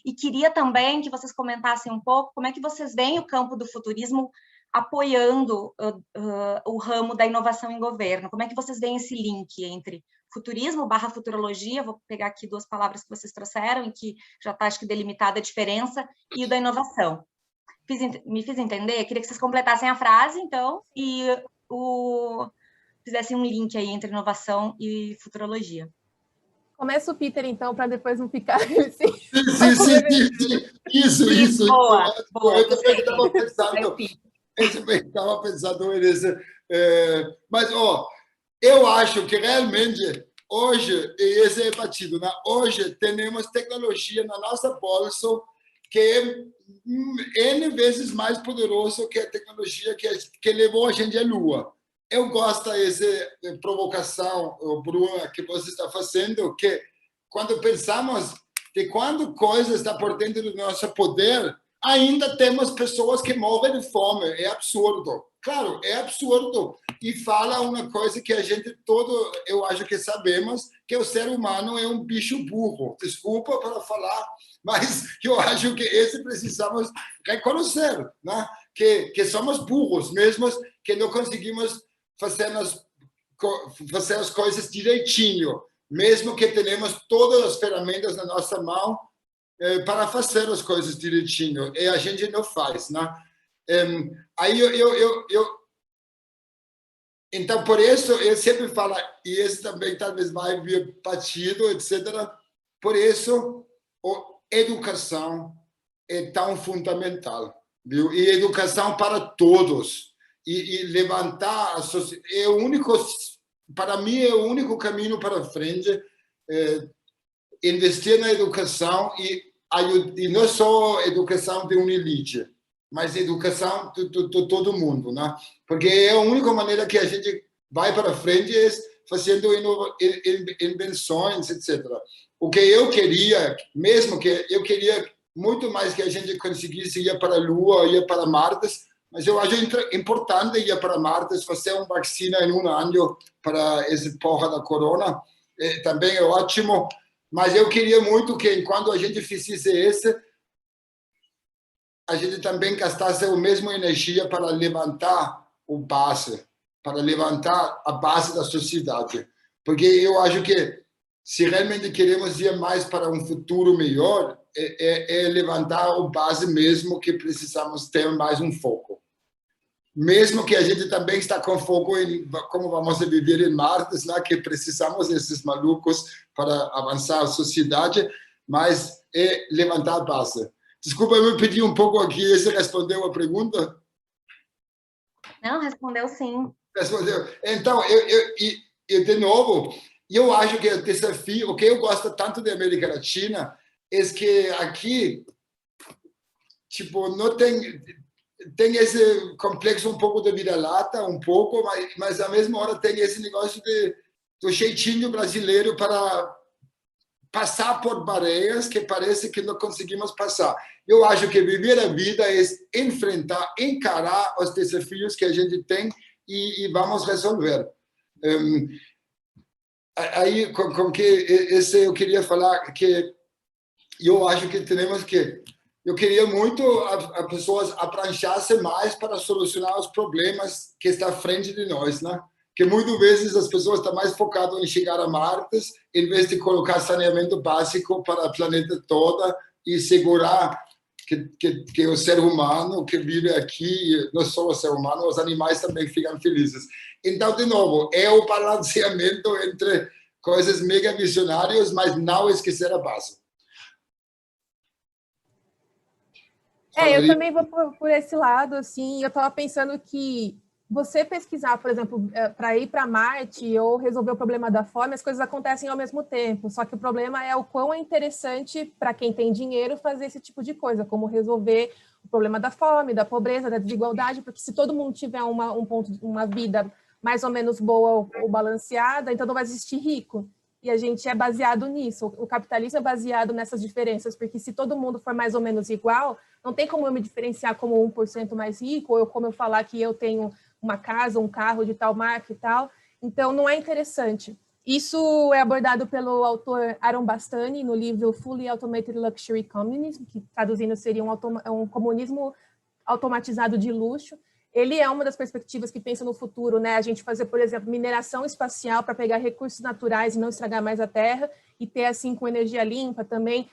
E queria também que vocês comentassem um pouco como é que vocês veem o campo do futurismo apoiando o ramo da inovação em governo. Como é que vocês veem esse link entre futurismo / futurologia, vou pegar aqui 2 palavras que vocês trouxeram, e que já está, acho que, delimitada a diferença, e o da inovação. Me fiz entender? Queria que vocês completassem a frase, então, e fizessem um link aí entre inovação e futurologia. Começa o Peter, então, para depois não ficar... Sim. Isso. Boa. Eu também estava pensando nisso. Mas, eu acho que realmente, hoje, e esse é batido, né? Hoje temos tecnologia na nossa bolsa que é N vezes mais poderoso que a tecnologia que levou a gente à Lua. Eu gosto dessa provocação, Bruna, que você está fazendo, que quando pensamos de quando coisa está por dentro do nosso poder, ainda temos pessoas que morrem de fome. É absurdo. Claro, é absurdo. E fala uma coisa que a gente eu acho que sabemos, que o ser humano é um bicho burro. Desculpa para falar, mas eu acho que esse precisamos reconhecer, né? Que somos burros mesmo, que não conseguimos fazer as coisas direitinho, mesmo que tenhamos todas as ferramentas na nossa mão para fazer as coisas direitinho, e a gente não faz, né? Aí então, por isso, eu sempre falo, e esse também talvez vai vir batido, etc. Por isso, a educação é tão fundamental, viu? E educação para todos. E levantar a sociedade. Para mim, é o único caminho para frente, investir na educação e não só educação de uma elite, mas educação de todo mundo, né? Porque é a única maneira que a gente vai para frente é fazendo invenções, etc. O que eu queria, mesmo que eu queria muito mais que a gente conseguisse ir para a Lua, ir para Marte, mas eu acho importante ir para Marte, fazer uma vacina em um ano para essa porra da corona, também é ótimo, mas eu queria muito que, enquanto a gente fizesse isso, a gente também gastasse a mesma energia para levantar o base, para levantar a base da sociedade. Porque eu acho que, se realmente queremos ir mais para um futuro melhor, é levantar a base mesmo, que precisamos ter mais um foco. Mesmo que a gente também está com foco em como vamos viver em Marte, né, que precisamos desses malucos para avançar a sociedade, mas é levantar a base. Desculpa, eu me pedi um pouco aqui, você respondeu a pergunta? Não, respondeu sim. Respondeu. Então, eu de novo, eu acho que o desafio, o que eu gosto tanto da América Latina, é que aqui, tipo, não tem esse complexo um pouco de vira-lata, um pouco, mas à mesma hora tem esse negócio do jeitinho brasileiro para passar por barreiras que parece que não conseguimos passar. Eu acho que viver a vida é enfrentar, encarar os desafios que a gente tem e vamos resolver. Aí, com que esse eu queria falar que eu acho que temos que... Eu queria muito as pessoas apranchassem mais para solucionar os problemas que estão à frente de nós, né? Que muitas vezes as pessoas estão mais focadas em chegar a Marte, em vez de colocar saneamento básico para o planeta todo e segurar que o ser humano que vive aqui, não só o ser humano, os animais também ficam felizes. Então, de novo, é o balanceamento entre coisas mega visionárias, mas não esquecer a base. Eu também vou por esse lado, assim, eu estava pensando que você pesquisar, por exemplo, para ir para Marte ou resolver o problema da fome, as coisas acontecem ao mesmo tempo, só que o problema é o quão é interessante para quem tem dinheiro fazer esse tipo de coisa, como resolver o problema da fome, da pobreza, da desigualdade, porque se todo mundo tiver uma vida mais ou menos boa ou balanceada, então não vai existir rico. E a gente é baseado nisso, o capitalismo é baseado nessas diferenças, porque se todo mundo for mais ou menos igual, não tem como eu me diferenciar como 1% mais rico, ou como eu falar que eu tenho uma casa, um carro de tal marca e tal. Então, não é interessante. Isso é abordado pelo autor Aaron Bastani no livro Fully Automated Luxury Communism, que traduzindo seria um comunismo automatizado de luxo. Ele é uma das perspectivas que pensa no futuro, né? A gente fazer, por exemplo, mineração espacial para pegar recursos naturais e não estragar mais a Terra, e ter, assim, com energia limpa também,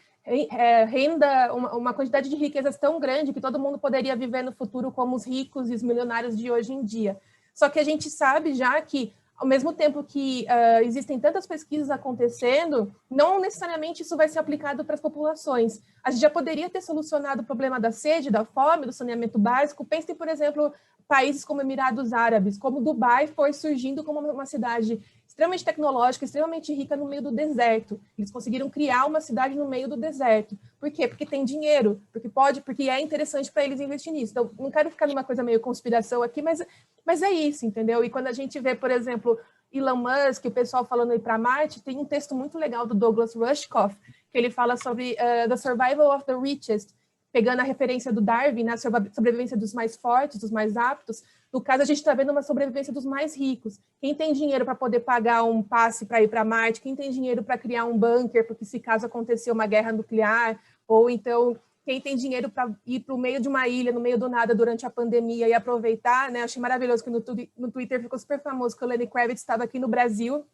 renda, uma quantidade de riquezas tão grande que todo mundo poderia viver no futuro como os ricos e os milionários de hoje em dia. Só que a gente sabe já que, ao mesmo tempo que existem tantas pesquisas acontecendo, não necessariamente isso vai ser aplicado para as populações. A gente já poderia ter solucionado o problema da sede, da fome, do saneamento básico. Pense, por exemplo, países como Emirados Árabes, como Dubai foi surgindo como uma cidade extremamente tecnológica, extremamente rica no meio do deserto. Eles conseguiram criar uma cidade no meio do deserto. Por quê? Porque tem dinheiro, porque é interessante para eles investir nisso. Então, não quero ficar numa coisa meio conspiração aqui, mas é isso, entendeu? E quando a gente vê, por exemplo, Elon Musk, o pessoal falando aí para Marte, tem um texto muito legal do Douglas Rushkoff, que ele fala sobre the survival of the richest, pegando a referência do Darwin, né, a sobrevivência dos mais fortes, dos mais aptos. No caso, a gente está vendo uma sobrevivência dos mais ricos. Quem tem dinheiro para poder pagar um passe para ir para Marte, quem tem dinheiro para criar um bunker, porque se caso acontecer uma guerra nuclear, ou então quem tem dinheiro para ir para o meio de uma ilha, no meio do nada, durante a pandemia e aproveitar, né? Achei maravilhoso que no Twitter ficou super famoso que o Lenny Kravitz estava aqui no Brasil,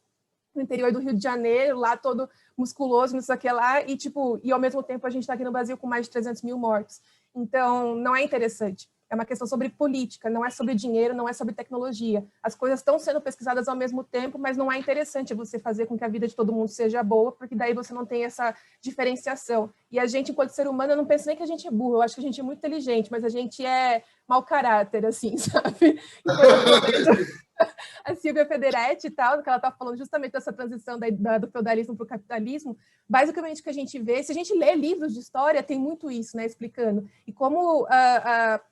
no interior do Rio de Janeiro, lá todo musculoso, não sei o que lá, e ao mesmo tempo a gente está aqui no Brasil com mais de 300 mil mortos. Então, não é interessante. É uma questão sobre política, não é sobre dinheiro, não é sobre tecnologia. As coisas estão sendo pesquisadas ao mesmo tempo, mas não é interessante você fazer com que a vida de todo mundo seja boa, porque daí você não tem essa diferenciação. E a gente, enquanto ser humano, eu não penso nem que a gente é burro, eu acho que a gente é muito inteligente, mas a gente é mau caráter, assim, sabe? A Silvia Federetti e tal, que ela está falando justamente dessa transição do feudalismo para o capitalismo, basicamente o que a gente vê, se a gente lê livros de história, tem muito isso, né, explicando. E como,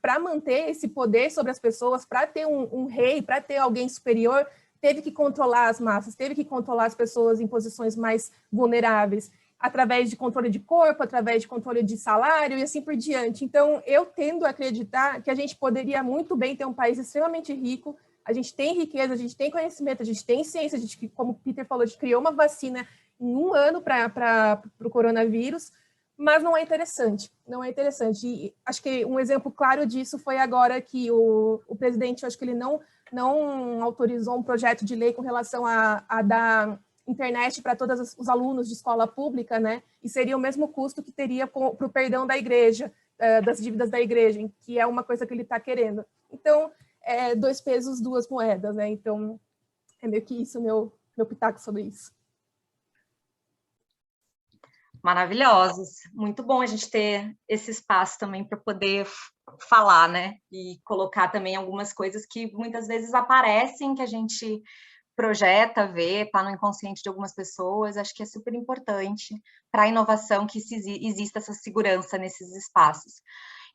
para manter esse poder sobre as pessoas, para ter um rei, para ter alguém superior, teve que controlar as massas, teve que controlar as pessoas em posições mais vulneráveis, através de controle de corpo, através de controle de salário e assim por diante. Então, eu tendo a acreditar que a gente poderia muito bem ter um país extremamente rico. A gente tem riqueza, a gente tem conhecimento, a gente tem ciência, a gente, como o Peter falou, a gente criou uma vacina em 1 ano para o coronavírus, mas não é interessante, não é interessante. E acho que um exemplo claro disso foi agora que o presidente, acho que ele não autorizou um projeto de lei com relação a dar internet para todos os alunos de escola pública, né? E seria o mesmo custo que teria para o perdão da igreja, das dívidas da igreja, que é uma coisa que ele está querendo. Então, 2 pesos, 2 moedas, né? Então, é meio que isso, meu pitaco sobre isso. Maravilhosos. Muito bom a gente ter esse espaço também para poder falar, né? E colocar também algumas coisas que muitas vezes aparecem, que a gente projeta, vê, está no inconsciente de algumas pessoas. Acho que é super importante para a inovação que exista essa segurança nesses espaços.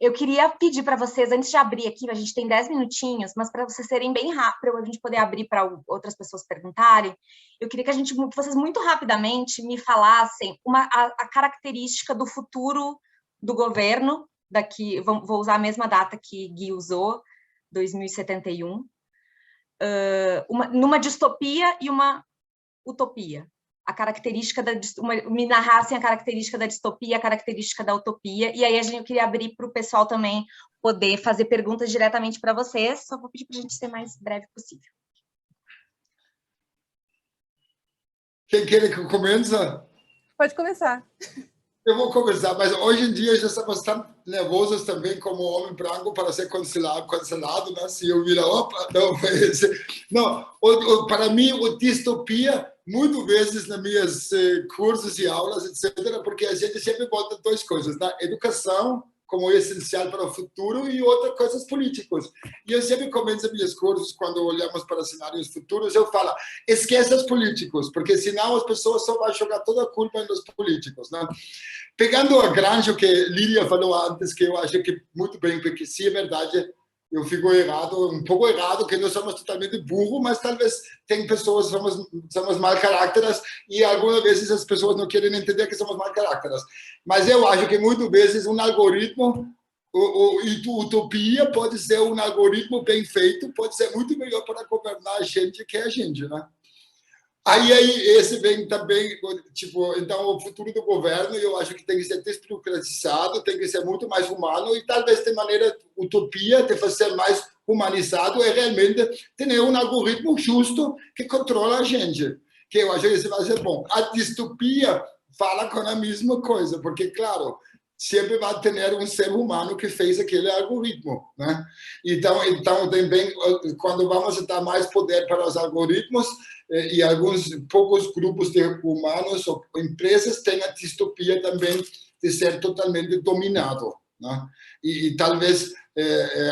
Eu queria pedir para vocês, antes de abrir aqui, a gente tem 10 minutinhos, mas para vocês serem bem rápido, para a gente poder abrir para outras pessoas perguntarem, eu queria que vocês muito rapidamente me falassem a característica do futuro do governo, daqui, vou usar a mesma data que Gui usou, 2071, numa distopia e uma utopia. A característica me narrassem a característica da distopia, a característica da utopia, e aí eu queria abrir para o pessoal também poder fazer perguntas diretamente para vocês, só vou pedir para a gente ser mais breve possível. Quem quer que comece? Pode começar. Eu vou começar, mas hoje em dia já estamos tão nervosos também como homem branco para ser cancelado, né? Se eu virar, opa, não, para mim, a distopia, muitas vezes nas minhas cursos e aulas, etc., porque a gente sempre bota duas coisas, né? Educação como essencial para o futuro e outras coisas políticas. E eu sempre começo meus cursos, quando olhamos para cenários futuros, eu falo, esqueça os políticos, porque senão as pessoas só vão jogar toda a culpa nos políticos, né? Pegando a granja que Lídia falou antes, que eu acho que muito bem, porque se é verdade, eu fico errado, um pouco errado, que nós somos totalmente burros, mas talvez tem pessoas que somos mal caráteres e algumas vezes as pessoas não querem entender que somos mal caráteres. Mas eu acho que muitas vezes um algoritmo, utopia pode ser um algoritmo bem feito, pode ser muito melhor para governar a gente que a gente, né? Aí esse vem também, tipo, então o futuro do governo, eu acho que tem que ser desburocratizado, tem que ser muito mais humano e talvez de maneira utopia, de fazer mais humanizado, é realmente ter um algoritmo justo que controla a gente, que eu acho que isso vai ser bom. A distopia fala com a mesma coisa, porque, claro, sempre vai ter um ser humano que fez aquele algoritmo, né? Então também, quando vamos dar mais poder para os algoritmos, e alguns poucos grupos de humanos ou empresas têm a distopia também de ser totalmente dominado, né? E talvez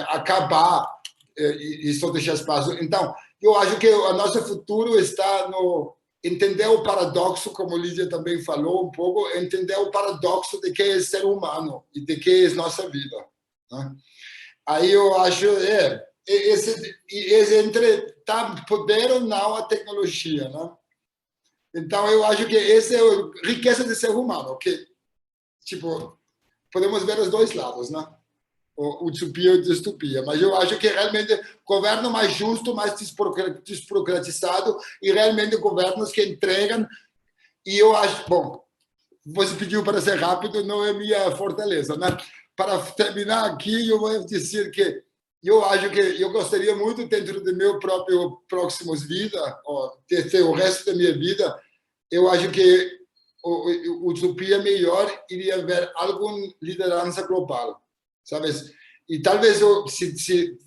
acabar isso deixar espaço. Então, eu acho que o nosso futuro está no entender o paradoxo, como Lídia também falou um pouco, entender o paradoxo de que é ser humano e de que é nossa vida, né? Aí eu acho esse entre poder ou não a tecnologia, né? Então eu acho que essa é a riqueza de ser humano, que tipo podemos ver os dois lados, né? O utopia e a distopia, mas eu acho que realmente governo mais justo, mais desburocratizado e realmente governos que entregam. E eu acho, bom, você pediu para ser rápido, não é minha fortaleza, né? Para terminar aqui, eu vou dizer que eu acho que eu gostaria muito, dentro do meu próprio próximos vida, ter o resto da minha vida, eu acho que o utopia melhor iria haver alguma liderança global, sabe? E talvez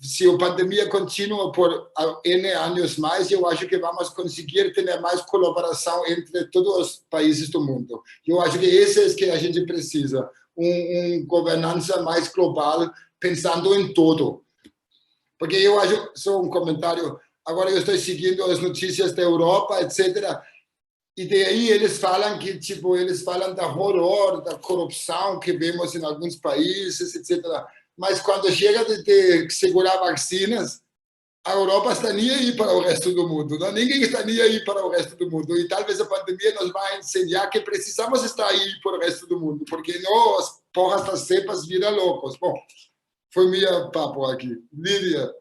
se a pandemia continua por N anos mais, eu acho que vamos conseguir ter mais colaboração entre todos os países do mundo. Eu acho que esse é que a gente precisa, governança mais global, pensando em todo. Porque eu acho, só um comentário, agora eu estou seguindo as notícias da Europa, etc., e daí eles falam que, tipo, eles falam da horror, da corrupção que vemos em alguns países, etc., mas quando chega de segurar vacinas, a Europa está nem aí para o resto do mundo, não? Ninguém está nem aí para o resto do mundo, e talvez a pandemia nos vai ensinar que precisamos estar aí para o resto do mundo, porque não as porras das cepas viram loucos. Bom, foi meu papo aqui. Lídia.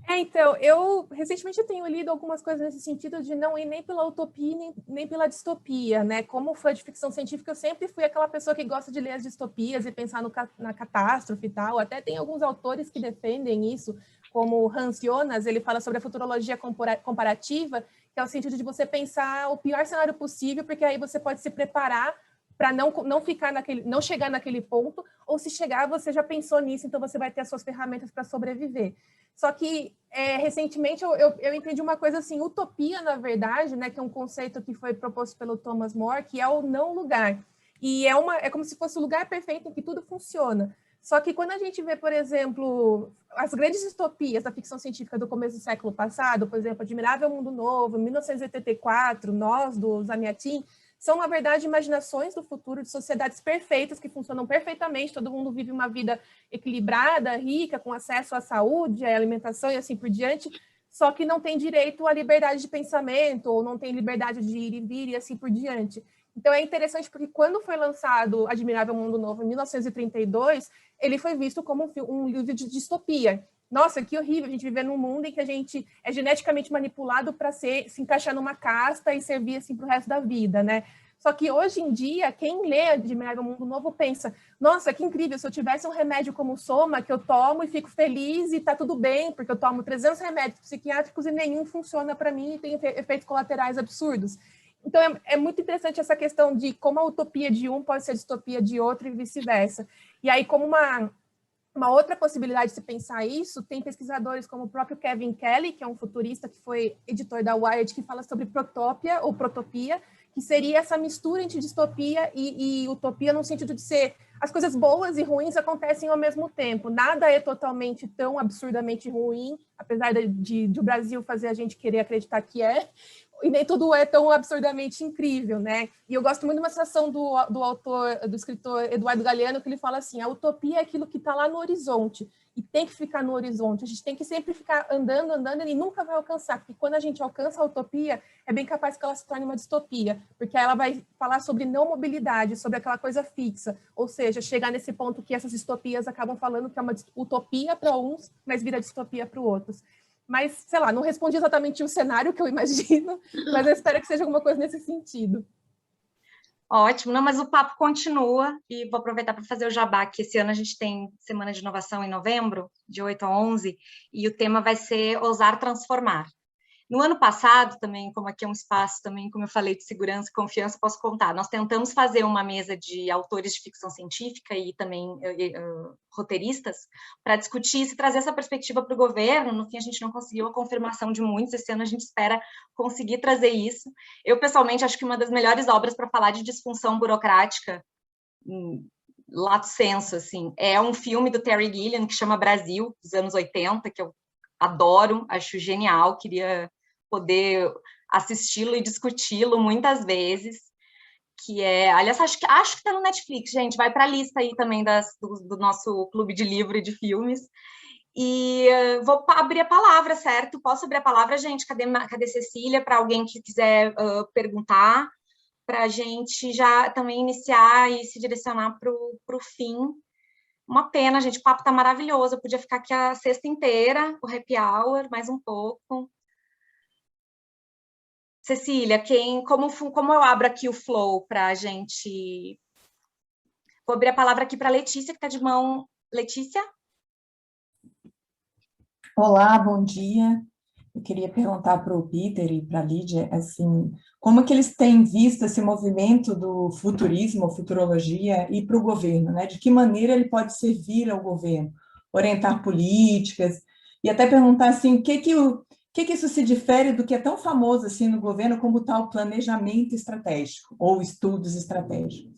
Então, eu recentemente tenho lido algumas coisas nesse sentido de não ir nem pela utopia, nem pela distopia, né? Como fã de ficção científica, eu sempre fui aquela pessoa que gosta de ler as distopias e pensar na catástrofe e tal. Até tem alguns autores que defendem isso, como Hans Jonas, ele fala sobre a futurologia comparativa, que é o sentido de você pensar o pior cenário possível, porque aí você pode se preparar para não chegar naquele ponto, ou se chegar, você já pensou nisso, então você vai ter as suas ferramentas para sobreviver. Só que, recentemente, eu entendi uma coisa assim, utopia, na verdade, né, que é um conceito que foi proposto pelo Thomas More, que é o não lugar. E é como se fosse o lugar perfeito em que tudo funciona. Só que quando a gente vê, por exemplo, as grandes distopias da ficção científica do começo do século passado, por exemplo, Admirável Mundo Novo, 1984, Nós, do Zamyatin, são, na verdade, imaginações do futuro de sociedades perfeitas, que funcionam perfeitamente, todo mundo vive uma vida equilibrada, rica, com acesso à saúde, à alimentação e assim por diante, só que não tem direito à liberdade de pensamento, ou não tem liberdade de ir e vir e assim por diante. Então é interessante porque quando foi lançado Admirável Mundo Novo, em 1932, ele foi visto como um livro de distopia. Nossa, que horrível a gente viver num mundo em que a gente é geneticamente manipulado para se encaixar numa casta e servir assim para o resto da vida, né? Só que hoje em dia, quem lê Admirável Mundo Novo pensa, nossa, que incrível, se eu tivesse um remédio como o Soma, que eu tomo e fico feliz e tá tudo bem, porque eu tomo 300 remédios psiquiátricos e nenhum funciona para mim e tem efeitos colaterais absurdos. Então, é muito interessante essa questão de como a utopia de um pode ser a distopia de outro e vice-versa. E aí, como uma outra possibilidade de se pensar isso, tem pesquisadores como o próprio Kevin Kelly, que é um futurista que foi editor da Wired, que fala sobre protopia ou protopia, que seria essa mistura entre distopia e utopia, no sentido de ser as coisas boas e ruins acontecem ao mesmo tempo. Nada é totalmente tão absurdamente ruim, apesar de o Brasil fazer a gente querer acreditar que é, e nem tudo é tão absurdamente incrível, né? E eu gosto muito de uma citação do escritor Eduardo Galeano, que ele fala assim, a utopia é aquilo que está lá no horizonte, e tem que ficar no horizonte, a gente tem que sempre ficar andando, e nunca vai alcançar, porque quando a gente alcança a utopia, é bem capaz que ela se torne uma distopia, porque ela vai falar sobre não mobilidade, sobre aquela coisa fixa, ou seja, chegar nesse ponto que essas distopias acabam falando que é uma utopia para uns, mas vira distopia para outros. Mas, sei lá, não respondi exatamente o cenário que eu imagino, mas eu espero que seja alguma coisa nesse sentido. Ótimo, não, mas o papo continua e vou aproveitar para fazer o jabá, que esse ano a gente tem Semana de Inovação em novembro, de 8 a 11, e o tema vai ser Ousar Transformar. No ano passado, também, como aqui é um espaço, também, como eu falei, de segurança e confiança, posso contar. Nós tentamos fazer uma mesa de autores de ficção científica e também roteiristas para discutir isso e trazer essa perspectiva para o governo. No fim, a gente não conseguiu a confirmação de muitos. Esse ano a gente espera conseguir trazer isso. Eu, pessoalmente, acho que uma das melhores obras para falar de disfunção burocrática, lato sensu, assim, é um filme do Terry Gilliam que chama Brasil, dos anos 80, que eu adoro, acho genial, queria poder assisti-lo e discuti-lo muitas vezes, que é, aliás, acho que está no Netflix, gente, vai para a lista aí também do nosso clube de livro e de filmes, e vou abrir a palavra, certo? Posso abrir a palavra, gente? Cadê Cecília, para alguém que quiser perguntar, para a gente já também iniciar e se direcionar para o fim. Uma pena, gente, o papo está maravilhoso, eu podia ficar aqui a sexta inteira, o happy hour, mais um pouco. Cecília, como eu abro aqui o flow para a gente... Vou abrir a palavra aqui para a Letícia, que está de mão. Letícia? Olá, bom dia. Eu queria perguntar para o Peter e para a Lídia, assim, como é que eles têm visto esse movimento do futurismo, futurologia, e para o governo, né? De que maneira ele pode servir ao governo, orientar políticas, e até perguntar, assim, o que isso se difere do que é tão famoso, assim, no governo como o tal planejamento estratégico, ou estudos estratégicos.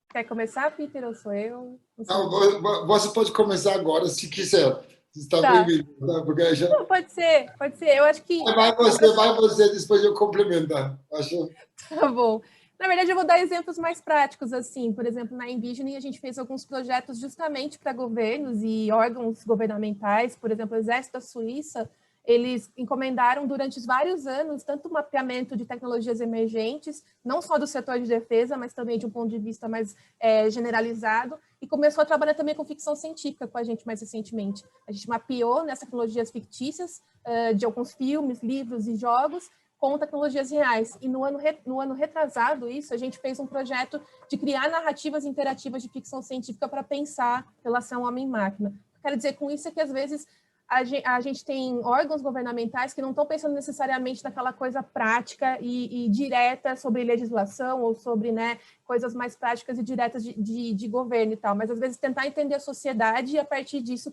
Quer começar, Peter, ou sou eu? Não, você pode começar agora, se quiser. Está Tá. bem-vindo. Tá? Porque já... Não, pode ser. Eu acho que... Vai você, depois eu complemento. Acho... Tá bom. Na verdade, eu vou dar exemplos mais práticos, assim. Por exemplo, na Envisioning, a gente fez alguns projetos justamente para governos e órgãos governamentais. Por exemplo, o Exército da Suíça, eles encomendaram durante vários anos tanto o mapeamento de tecnologias emergentes, não só do setor de defesa, mas também de um ponto de vista mais generalizado, e começou a trabalhar também com ficção científica com a gente mais recentemente. A gente mapeou nessas tecnologias fictícias de alguns filmes, livros e jogos, com tecnologias reais. E no ano retrasado, a gente fez um projeto de criar narrativas interativas de ficção científica para pensar relação homem-máquina. Quero dizer com isso é que, às vezes, a gente tem órgãos governamentais que não estão pensando necessariamente naquela coisa prática e direta sobre legislação ou sobre, né, coisas mais práticas e diretas de governo e tal, mas, às vezes, tentar entender a sociedade e, a partir disso,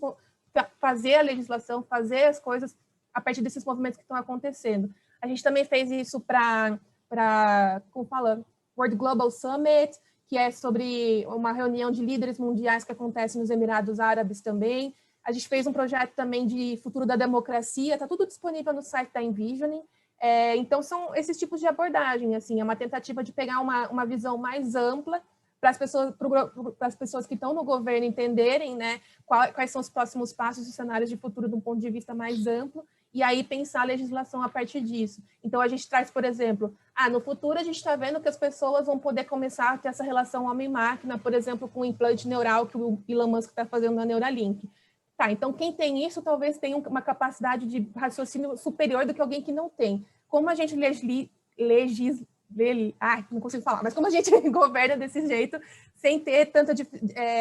fazer a legislação, fazer as coisas a partir desses movimentos que estão acontecendo. A gente também fez isso para como fala, World Global Summit, que é sobre uma reunião de líderes mundiais que acontece nos Emirados Árabes também. A gente fez um projeto também de futuro da democracia, está tudo disponível no site da Envisioning. Então, são esses tipos de abordagem, assim, é uma tentativa de pegar uma visão mais ampla para as pessoas que estão no governo entenderem, né, quais são os próximos passos e cenários de futuro de um ponto de vista mais amplo, e aí pensar a legislação a partir disso. Então, a gente traz, por exemplo, no futuro a gente está vendo que as pessoas vão poder começar a ter essa relação homem-máquina, por exemplo, com o implante neural que o Elon Musk está fazendo na Neuralink. Tá, então quem tem isso talvez tenha uma capacidade de raciocínio superior do que alguém que não tem. Como a gente não consigo falar, mas como a gente governa desse jeito sem ter tanta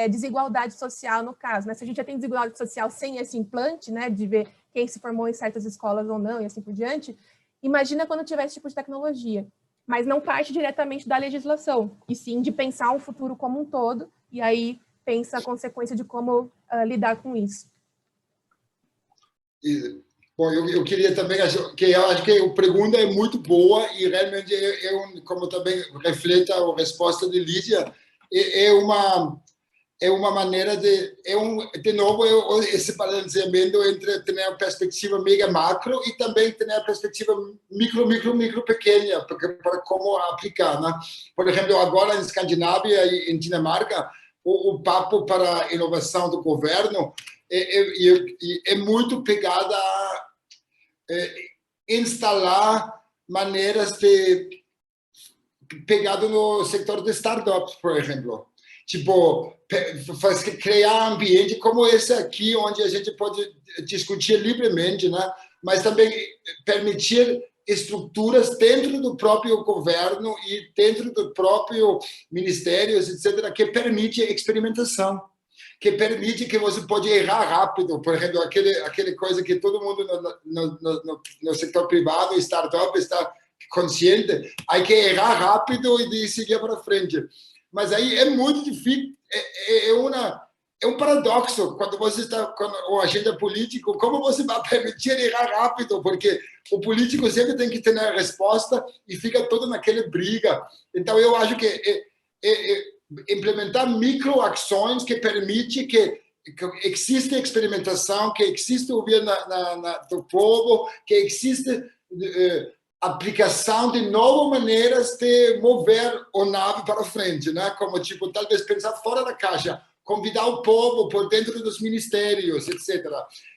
desigualdade social no caso, né? Se a gente já tem desigualdade social sem esse implante, né, de ver quem se formou em certas escolas ou não e assim por diante, imagina quando tiver esse tipo de tecnologia. Mas não parte diretamente da legislação, e sim de pensar um futuro como um todo, e aí pensa a consequência de como lidar com isso. Bom, eu queria também, eu acho que a pergunta é muito boa e realmente, como também reflete a resposta de Lídia, é uma maneira de novo, esse balanceamento entre ter a perspectiva mega macro e também ter a perspectiva micro pequena, para como aplicar, né? Por exemplo, agora em Escandinávia e em Dinamarca, o papo para a inovação do governo é muito pegada a instalar maneiras de pegado no setor de startups, por exemplo. Tipo, criar um ambiente como esse aqui, onde a gente pode discutir livremente, né? Mas também permitir estruturas dentro do próprio governo e dentro do próprio ministérios, etc., que permite experimentação, que permite que você pode errar rápido. Por exemplo, aquele coisa que todo mundo no setor privado e startup está consciente, há que errar rápido e seguir para frente. Mas aí é muito difícil, é um paradoxo quando você está com a agenda política, como você vai permitir errar rápido, porque o político sempre tem que ter a resposta e fica todo naquela briga. Então, eu acho que implementar microações que permite que exista experimentação, que exista ouvir do povo, que exista aplicação de novas maneiras de mover a nave para frente, né? Como, tipo, talvez pensar fora da caixa, convidar o povo por dentro dos ministérios, etc.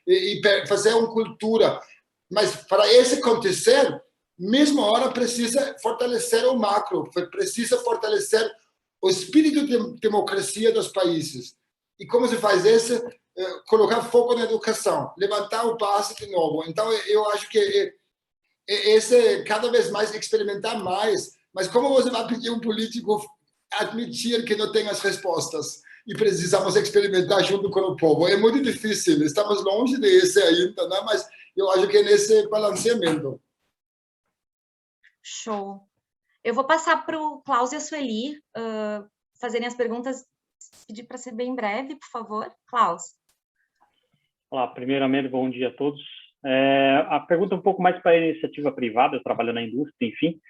E fazer uma cultura. Mas, para isso acontecer, mesma hora precisa fortalecer o macro, precisa fortalecer o espírito de democracia dos países. E como se faz isso? Colocar foco na educação, levantar o passe de novo. Então, eu acho que esse cada vez mais experimentar mais, mas como você vai pedir um político admitir que não tem as respostas e precisamos experimentar junto com o povo? É muito difícil, estamos longe desse ainda, né? Mas eu acho que é nesse balanceamento. Show. Eu vou passar para o Klaus e a Sueli fazerem as perguntas, pedir para ser bem breve, por favor. Klaus. Olá, primeiramente, bom dia a todos. A pergunta é um pouco mais para a iniciativa privada, eu trabalho na indústria, enfim,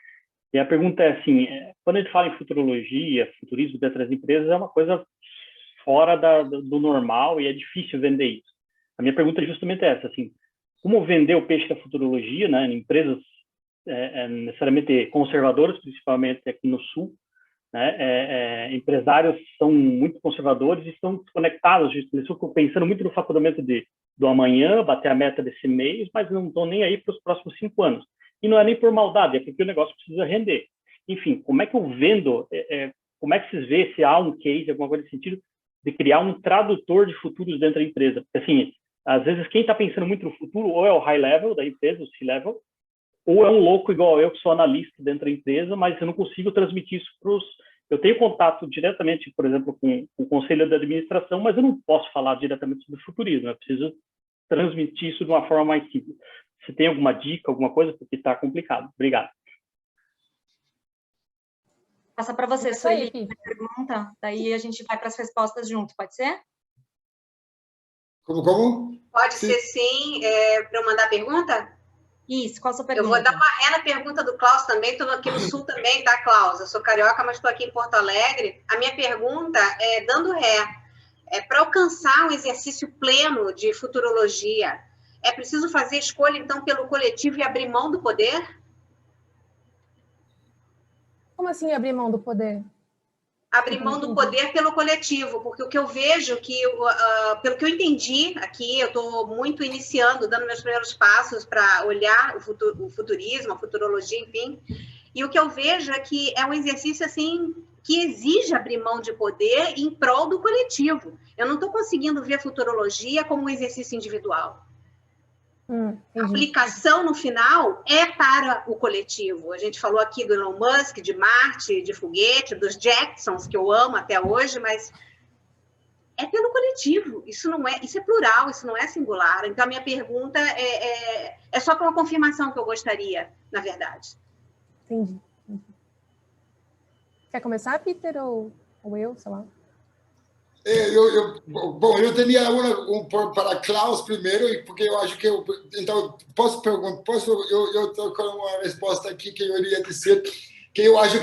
e a pergunta é assim, quando a gente fala em futurologia, futurismo dentro das empresas, é uma coisa fora do normal e é difícil vender isso. A minha pergunta é justamente essa, assim, como vender o peixe da futurologia, né, em empresas necessariamente conservadoras, principalmente aqui no Sul, né, empresários são muito conservadores e estão desconectados, eles ficam pensando muito no faturamento do amanhã, bater a meta desse mês, mas não estão nem aí para os próximos 5 anos. E não é nem por maldade, é porque o negócio precisa render. Enfim, como é que eu vendo, como é que vocês veem se há um case, alguma coisa nesse sentido, de criar um tradutor de futuros dentro da empresa? Porque, assim, às vezes, quem está pensando muito no futuro, ou é o high level da empresa, o C-level, ou é um louco igual eu, que sou analista dentro da empresa, mas eu não consigo transmitir isso para os... Eu tenho contato diretamente, por exemplo, com o conselho da administração, mas eu não posso falar diretamente sobre futurismo, eu preciso transmitir isso de uma forma mais simples. Você tem alguma dica, alguma coisa? Porque está complicado. Obrigado. Passa para você, Sueli, a pergunta, daí a gente vai para as respostas junto, pode ser? Como? Pode ser sim, para eu mandar a pergunta? Isso, qual a sua pergunta? Eu vou dar uma ré na pergunta do Klaus também, estou aqui no Sul também, tá, Klaus? Eu sou carioca, mas estou aqui em Porto Alegre. A minha pergunta é, dando ré, para alcançar um exercício pleno de futurologia, é preciso fazer escolha, então, pelo coletivo e abrir mão do poder? Como assim abrir mão do poder? Abrir mão do poder pelo coletivo, porque o que eu vejo, pelo que eu entendi aqui, eu estou muito iniciando, dando meus primeiros passos para olhar o futurismo, a futurologia, enfim, e o que eu vejo é que é um exercício assim que exige abrir mão de poder em prol do coletivo. Eu não estou conseguindo ver a futurologia como um exercício individual. A aplicação no final é para o coletivo. A gente falou aqui do Elon Musk, de Marte, de foguete, dos Jetsons, que eu amo até hoje, mas é pelo coletivo. Isso é plural, isso não é singular. Então a minha pergunta é só para uma confirmação que eu gostaria, na verdade. Entendi. Quer começar, Peter, ou eu, sei lá? Bom, eu teria para Klaus primeiro, porque eu acho que então posso perguntar, eu estou com uma resposta aqui que eu iria dizer que eu acho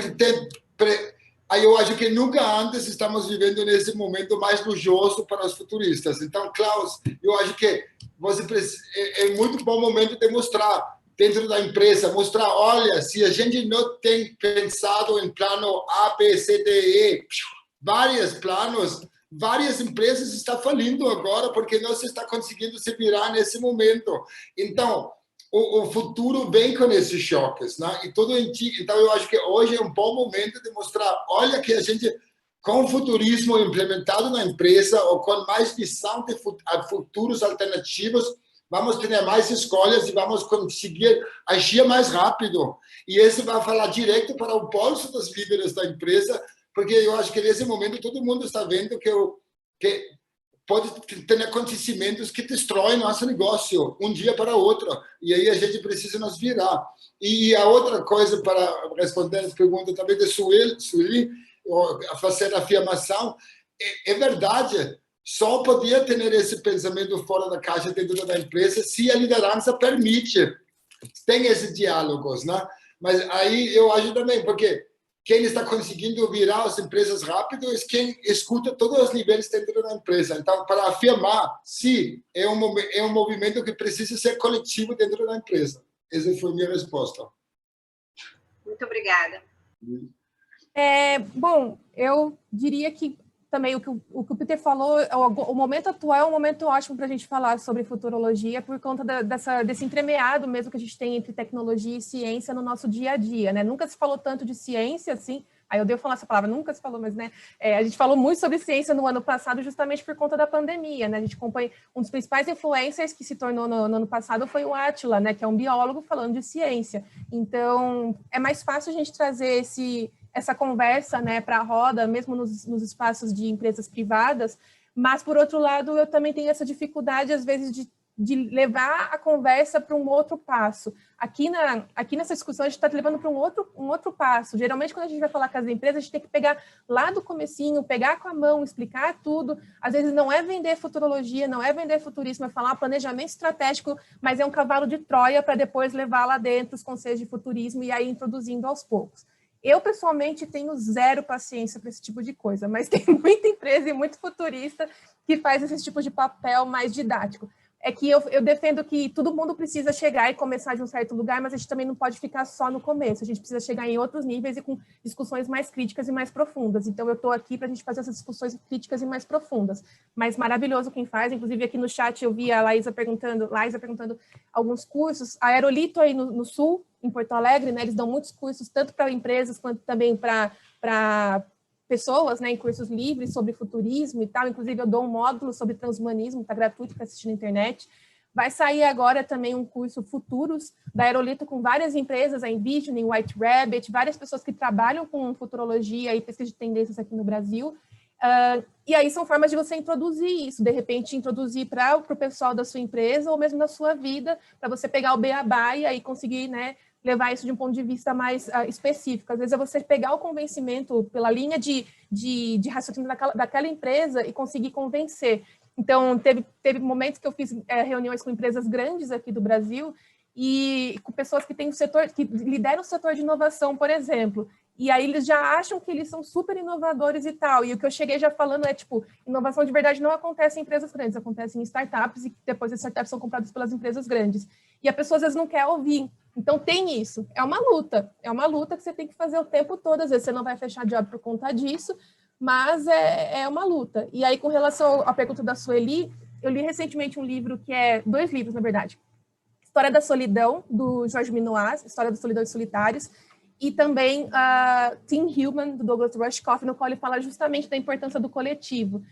que nunca antes estamos vivendo nesse momento mais luxuoso para os futuristas. Então, Klaus, eu acho que é muito bom momento de mostrar dentro da empresa, mostrar, olha, se a gente não tem pensado em plano A, B, C, D, E, vários planos. Várias empresas estão falindo agora porque não se está conseguindo se virar nesse momento. Então, o futuro vem com esses choques, né? Então, eu acho que hoje é um bom momento de mostrar, olha que a gente, com o futurismo implementado na empresa, ou com mais visão de futuros alternativos, vamos ter mais escolhas e vamos conseguir agir mais rápido. E isso vai falar direto para o bolso dos líderes da empresa, porque eu acho que nesse momento todo mundo está vendo que pode ter acontecimentos que destroem nosso negócio um dia para outro, e aí a gente precisa nos virar. E a outra coisa, para responder as perguntas também de Sueli, fazer a afirmação, é verdade, só podia ter esse pensamento fora da caixa dentro da empresa se a liderança permite, tem esses diálogos, né? Mas aí eu acho também, porque quem está conseguindo virar as empresas rápido é quem escuta todos os níveis dentro da empresa. Então, para afirmar, sim, é um movimento que precisa ser coletivo dentro da empresa. Essa foi a minha resposta. Muito obrigada. Bom, eu diria que também o que o Peter falou, o momento atual é um momento ótimo para a gente falar sobre futurologia por conta desse entremeado mesmo que a gente tem entre tecnologia e ciência no nosso dia a dia, né? Nunca se falou tanto de ciência, assim, aí eu devo falar essa palavra, nunca se falou, mas, né, a gente falou muito sobre ciência no ano passado justamente por conta da pandemia, né? A gente acompanha um dos principais influencers que se tornou no ano passado foi o Átila, né, que é um biólogo falando de ciência. Então, é mais fácil a gente trazer essa conversa, né, para a roda, mesmo nos espaços de empresas privadas, mas, por outro lado, eu também tenho essa dificuldade, às vezes, de levar a conversa para um outro passo. Aqui nessa discussão, a gente está levando para um outro passo. Geralmente, quando a gente vai falar com as empresas, a gente tem que pegar lá do comecinho, pegar com a mão, explicar tudo. Às vezes, não é vender futurologia, não é vender futurismo, é falar planejamento estratégico, mas é um cavalo de Troia para depois levar lá dentro os conceitos de futurismo e aí introduzindo aos poucos. Eu, pessoalmente, tenho zero paciência para esse tipo de coisa, mas tem muita empresa e muito futurista que faz esse tipo de papel mais didático. É que eu defendo que todo mundo precisa chegar e começar de um certo lugar, mas a gente também não pode ficar só no começo. A gente precisa chegar em outros níveis e com discussões mais críticas e mais profundas. Então, eu estou aqui para a gente fazer essas discussões críticas e mais profundas. Mas maravilhoso quem faz. Inclusive, aqui no chat eu vi a Laísa perguntando alguns cursos. A Aerolito aí no Sul, em Porto Alegre, né, eles dão muitos cursos, tanto para empresas quanto também para pessoas, né, em cursos livres sobre futurismo e tal. Inclusive, eu dou um módulo sobre transhumanismo, está gratuito para assistir na internet. Vai sair agora também um curso Futuros, da Aerolito, com várias empresas, a Envisioning, White Rabbit, várias pessoas que trabalham com futurologia e pesquisa de tendências aqui no Brasil. E aí são formas de você introduzir isso, de repente introduzir para o pessoal da sua empresa ou mesmo da sua vida, para você pegar o beabá e aí conseguir, né, levar isso de um ponto de vista mais específico. Às vezes é você pegar o convencimento pela linha de raciocínio daquela empresa e conseguir convencer. Então, teve momentos que eu fiz reuniões com empresas grandes aqui do Brasil e com pessoas que têm que lideram o setor de inovação, por exemplo. E aí eles já acham que eles são super inovadores e tal. E o que eu cheguei já falando é, tipo, inovação de verdade não acontece em empresas grandes, acontece em startups e depois as startups são compradas pelas empresas grandes. E a pessoa às vezes não quer ouvir Então, tem isso. É uma luta que você tem que fazer o tempo todo. Às vezes, você não vai fechar job por conta disso, mas é uma luta. E aí, com relação à pergunta da Sueli, eu li recentemente um livro dois livros, na verdade. História da Solidão, do Georges Minois, História da Solidão e Solitários, e também Team Human, do Douglas Rushkoff, no qual ele fala justamente da importância do coletivo.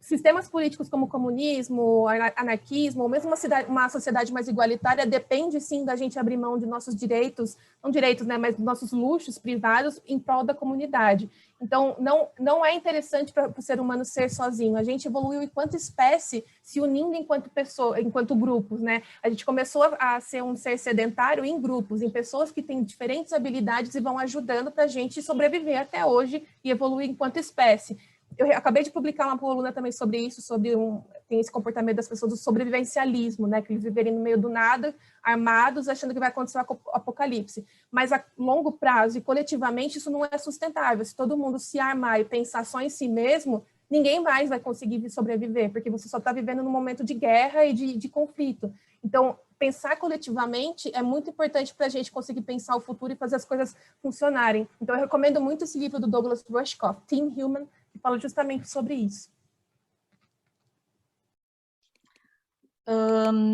Sistemas políticos como o comunismo, anarquismo, ou mesmo uma sociedade mais igualitária, depende, sim, da gente abrir mão de nossos direitos, não direitos, né, mas dos nossos luxos privados em prol da comunidade. Então, não é interessante para o ser humano ser sozinho. A gente evoluiu enquanto espécie, se unindo enquanto pessoa, enquanto grupos, né? A gente começou a ser um ser sedentário em grupos, em pessoas que têm diferentes habilidades e vão ajudando para a gente sobreviver até hoje e evoluir enquanto espécie. Eu acabei de publicar uma coluna também sobre isso, tem esse comportamento das pessoas do sobrevivencialismo, né, que eles viverem no meio do nada, armados, achando que vai acontecer o apocalipse. Mas a longo prazo e coletivamente isso não é sustentável. Se todo mundo se armar e pensar só em si mesmo, ninguém mais vai conseguir sobreviver, porque você só está vivendo num momento de guerra e de conflito. Então, pensar coletivamente é muito importante para a gente conseguir pensar o futuro e fazer as coisas funcionarem. Então, eu recomendo muito esse livro do Douglas Rushkoff, Team Human, que fala justamente sobre isso.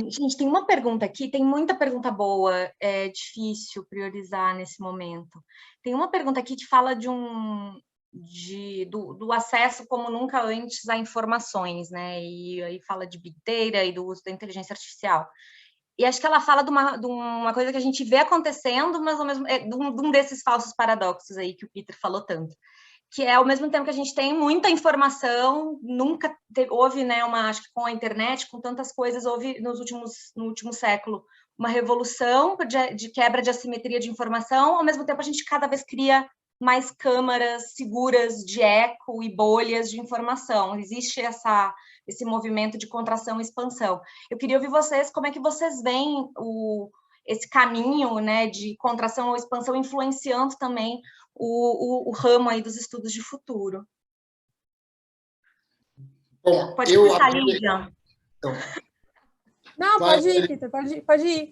Gente, tem uma pergunta aqui, tem muita pergunta boa, é difícil priorizar nesse momento. Tem uma pergunta aqui que fala do acesso como nunca antes a informações, né? E aí fala de Big Data e do uso da inteligência artificial. E acho que ela fala de uma coisa que a gente vê acontecendo, mas ao mesmo de um desses falsos paradoxos aí que o Peter falou tanto, que é ao mesmo tempo que a gente tem muita informação, nunca houve, né, acho que com a internet, com tantas coisas, houve no último século uma revolução de quebra de assimetria de informação, ao mesmo tempo a gente cada vez cria mais câmaras seguras de eco e bolhas de informação. Existe esse movimento de contração e expansão. Eu queria ouvir vocês, como é que vocês veem esse caminho, né, de contração ou expansão influenciando também o ramo aí dos estudos de futuro. Bom, pode começar, Lídia. Então, não, pode ir, Peter, pode ir.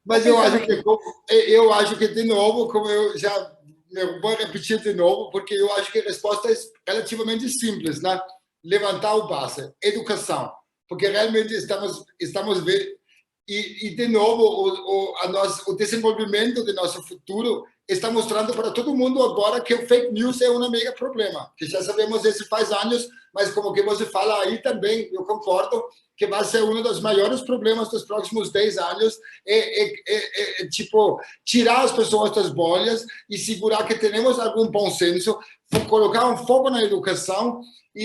Mas eu acho que, de novo, como eu já vou repetir de novo, porque eu acho que a resposta é relativamente simples, né? Levantar o base, educação, porque realmente estamos vendo, e de novo, o desenvolvimento do nosso futuro está mostrando para todo mundo agora que o fake news é um mega problema, que já sabemos isso faz anos, mas como que você fala aí também, eu concordo que vai ser um dos maiores problemas dos próximos 10 anos, tipo, tirar as pessoas das bolhas e segurar que temos algum bom senso, colocar um foco na educação, e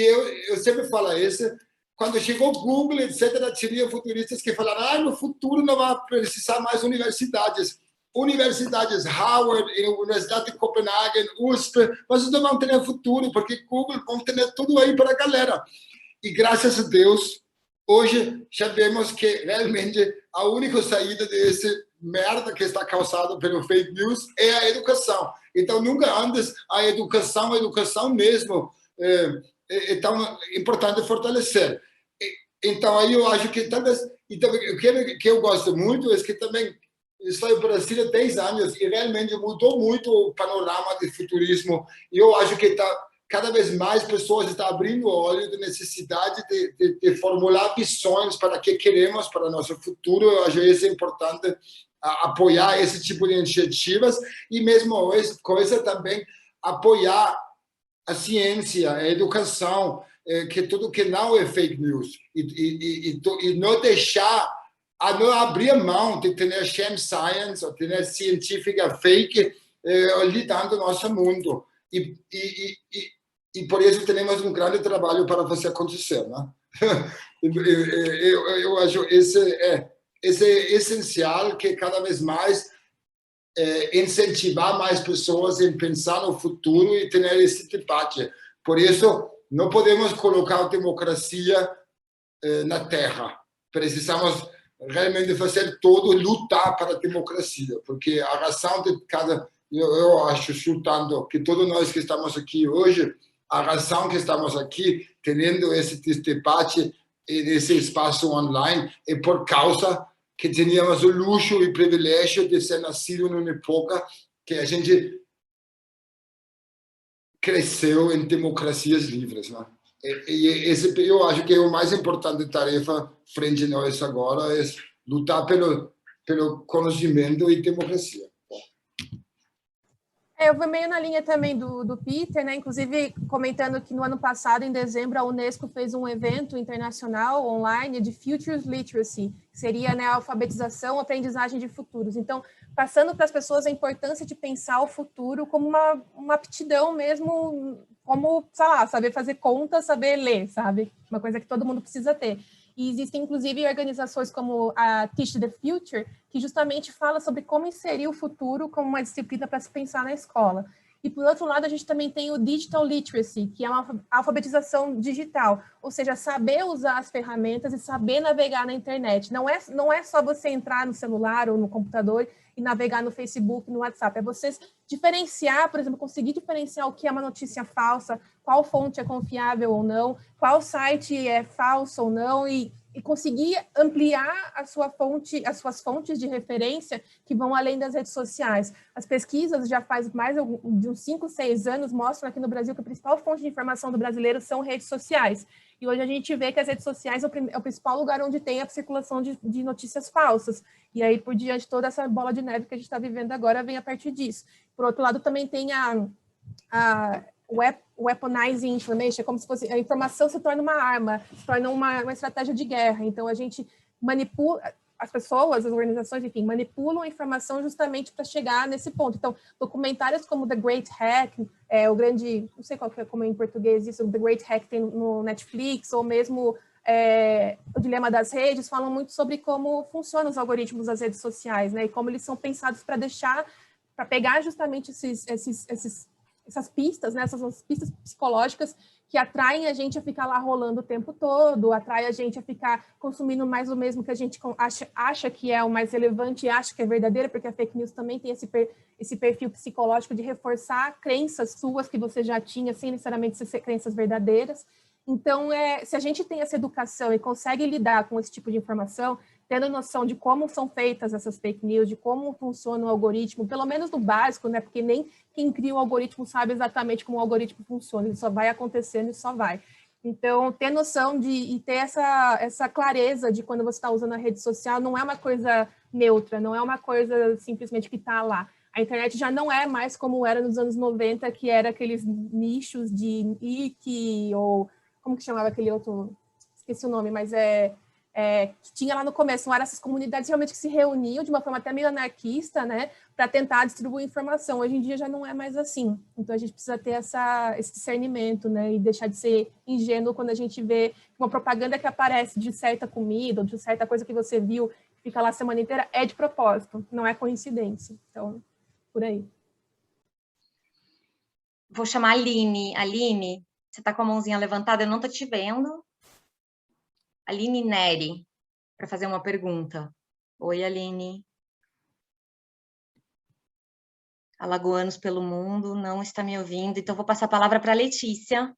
eu sempre falo isso. Quando chegou o Google, etc., tinha futuristas que falaram no futuro não vai precisar mais universidades. Universidades Harvard, Universidade de Copenhague, USP, mas não vão ter futuro, porque Google vão ter tudo aí para a galera. E graças a Deus, hoje já vemos que realmente a única saída desse merda que está causado pelo fake news é a educação. Então, nunca antes a educação mesmo, é tão importante fortalecer. Então, aí eu acho que talvez... Então, o que eu gosto muito é que também estou no Brasil há 10 anos e realmente mudou muito o panorama do futurismo. E eu acho que cada vez mais pessoas estão abrindo o olho da necessidade de formular visões para o que queremos para o nosso futuro. Eu acho isso importante, apoiar esse tipo de iniciativas e mesmo com isso também apoiar a ciência, a educação, que tudo que não é fake news e não deixar, não abrir mão de ter sham science ou ter científica fake lidando no nosso mundo e por isso temos um grande trabalho para fazer acontecer, né? Eu acho esse é essencial, que cada vez mais incentivar mais pessoas em pensar no futuro e ter esse debate. Por isso, não podemos colocar a democracia na terra. Precisamos realmente fazer todo, lutar para a democracia, porque a razão de cada... Eu acho, chutando, que todos nós que estamos aqui hoje, a razão que estamos aqui, tendo esse debate nesse espaço online, é por causa que tínhamos o luxo e privilégio de ser nascido numa época que a gente cresceu em democracias livres, né? E esse, eu acho que o mais importante tarefa frente a nós agora é lutar pelo conhecimento e democracia. Eu vou meio na linha também do Peter, né? Inclusive comentando que no ano passado, em dezembro, a Unesco fez um evento internacional online de Futures Literacy, que seria, né, a alfabetização, aprendizagem de futuros. Então, passando para as pessoas a importância de pensar o futuro como uma aptidão mesmo, como, sei lá, saber fazer conta, saber ler, sabe? Uma coisa que todo mundo precisa ter. E existem, inclusive, organizações como a Teach the Future, que justamente fala sobre como inserir o futuro como uma disciplina para se pensar na escola. E, por outro lado, a gente também tem o Digital Literacy, que é uma alfabetização digital, ou seja, saber usar as ferramentas e saber navegar na internet. Não é só você entrar no celular ou no computador e navegar no Facebook, no WhatsApp. É você diferenciar, por exemplo, conseguir diferenciar o que é uma notícia falsa, qual fonte é confiável ou não, qual site é falso ou não, e conseguir ampliar a sua fonte, as suas fontes de referência que vão além das redes sociais. As pesquisas já faz mais de uns 5, 6 anos mostram aqui no Brasil que a principal fonte de informação do brasileiro são redes sociais. E hoje a gente vê que as redes sociais é o principal lugar onde tem a circulação de notícias falsas. E aí, por diante, toda essa bola de neve que a gente está vivendo agora vem a partir disso. Por outro lado, também tem a weaponizing information, como se fosse a informação se torna uma arma, se torna uma estratégia de guerra. Então, a gente manipula, as pessoas, as organizações, enfim, manipulam a informação justamente para chegar nesse ponto. Então, documentários como The Great Hack, o grande, não sei como é em português isso, The Great Hack tem no Netflix, ou mesmo o Dilema das Redes, falam muito sobre como funcionam os algoritmos das redes sociais, né, e como eles são pensados para pegar justamente essas pistas, né, essas pistas psicológicas que atraem a gente a ficar lá rolando o tempo todo, atrai a gente a ficar consumindo mais o mesmo que a gente acha que é o mais relevante e acha que é verdadeiro, porque a fake news também tem esse perfil psicológico de reforçar crenças suas que você já tinha, sem necessariamente ser crenças verdadeiras. Então, se a gente tem essa educação e consegue lidar com esse tipo de informação, tendo noção de como são feitas essas fake news, de como funciona o algoritmo, pelo menos no básico, né? Porque nem quem cria o algoritmo sabe exatamente como o algoritmo funciona, ele só vai acontecendo e só vai. Então, ter noção e ter essa clareza de quando você está usando a rede social não é uma coisa neutra, não é uma coisa simplesmente que está lá. A internet já não é mais como era nos anos 90, que era aqueles nichos de Wiki, ou como que chamava aquele outro, esqueci o nome, mas que tinha lá no começo, eram essas comunidades realmente que se reuniam de uma forma até meio anarquista, né, para tentar distribuir informação. Hoje em dia já não é mais assim. Então a gente precisa ter esse discernimento, né, e deixar de ser ingênuo quando a gente vê uma propaganda que aparece de certa comida ou de certa coisa que você viu, fica lá a semana inteira, é de propósito, não é coincidência. Então, por aí. Vou chamar a Aline. Aline, você está com a mãozinha levantada, eu não estou te vendo. Aline Neri, para fazer uma pergunta. Oi, Aline. Alagoanos pelo mundo, não está me ouvindo, então vou passar a palavra para a Letícia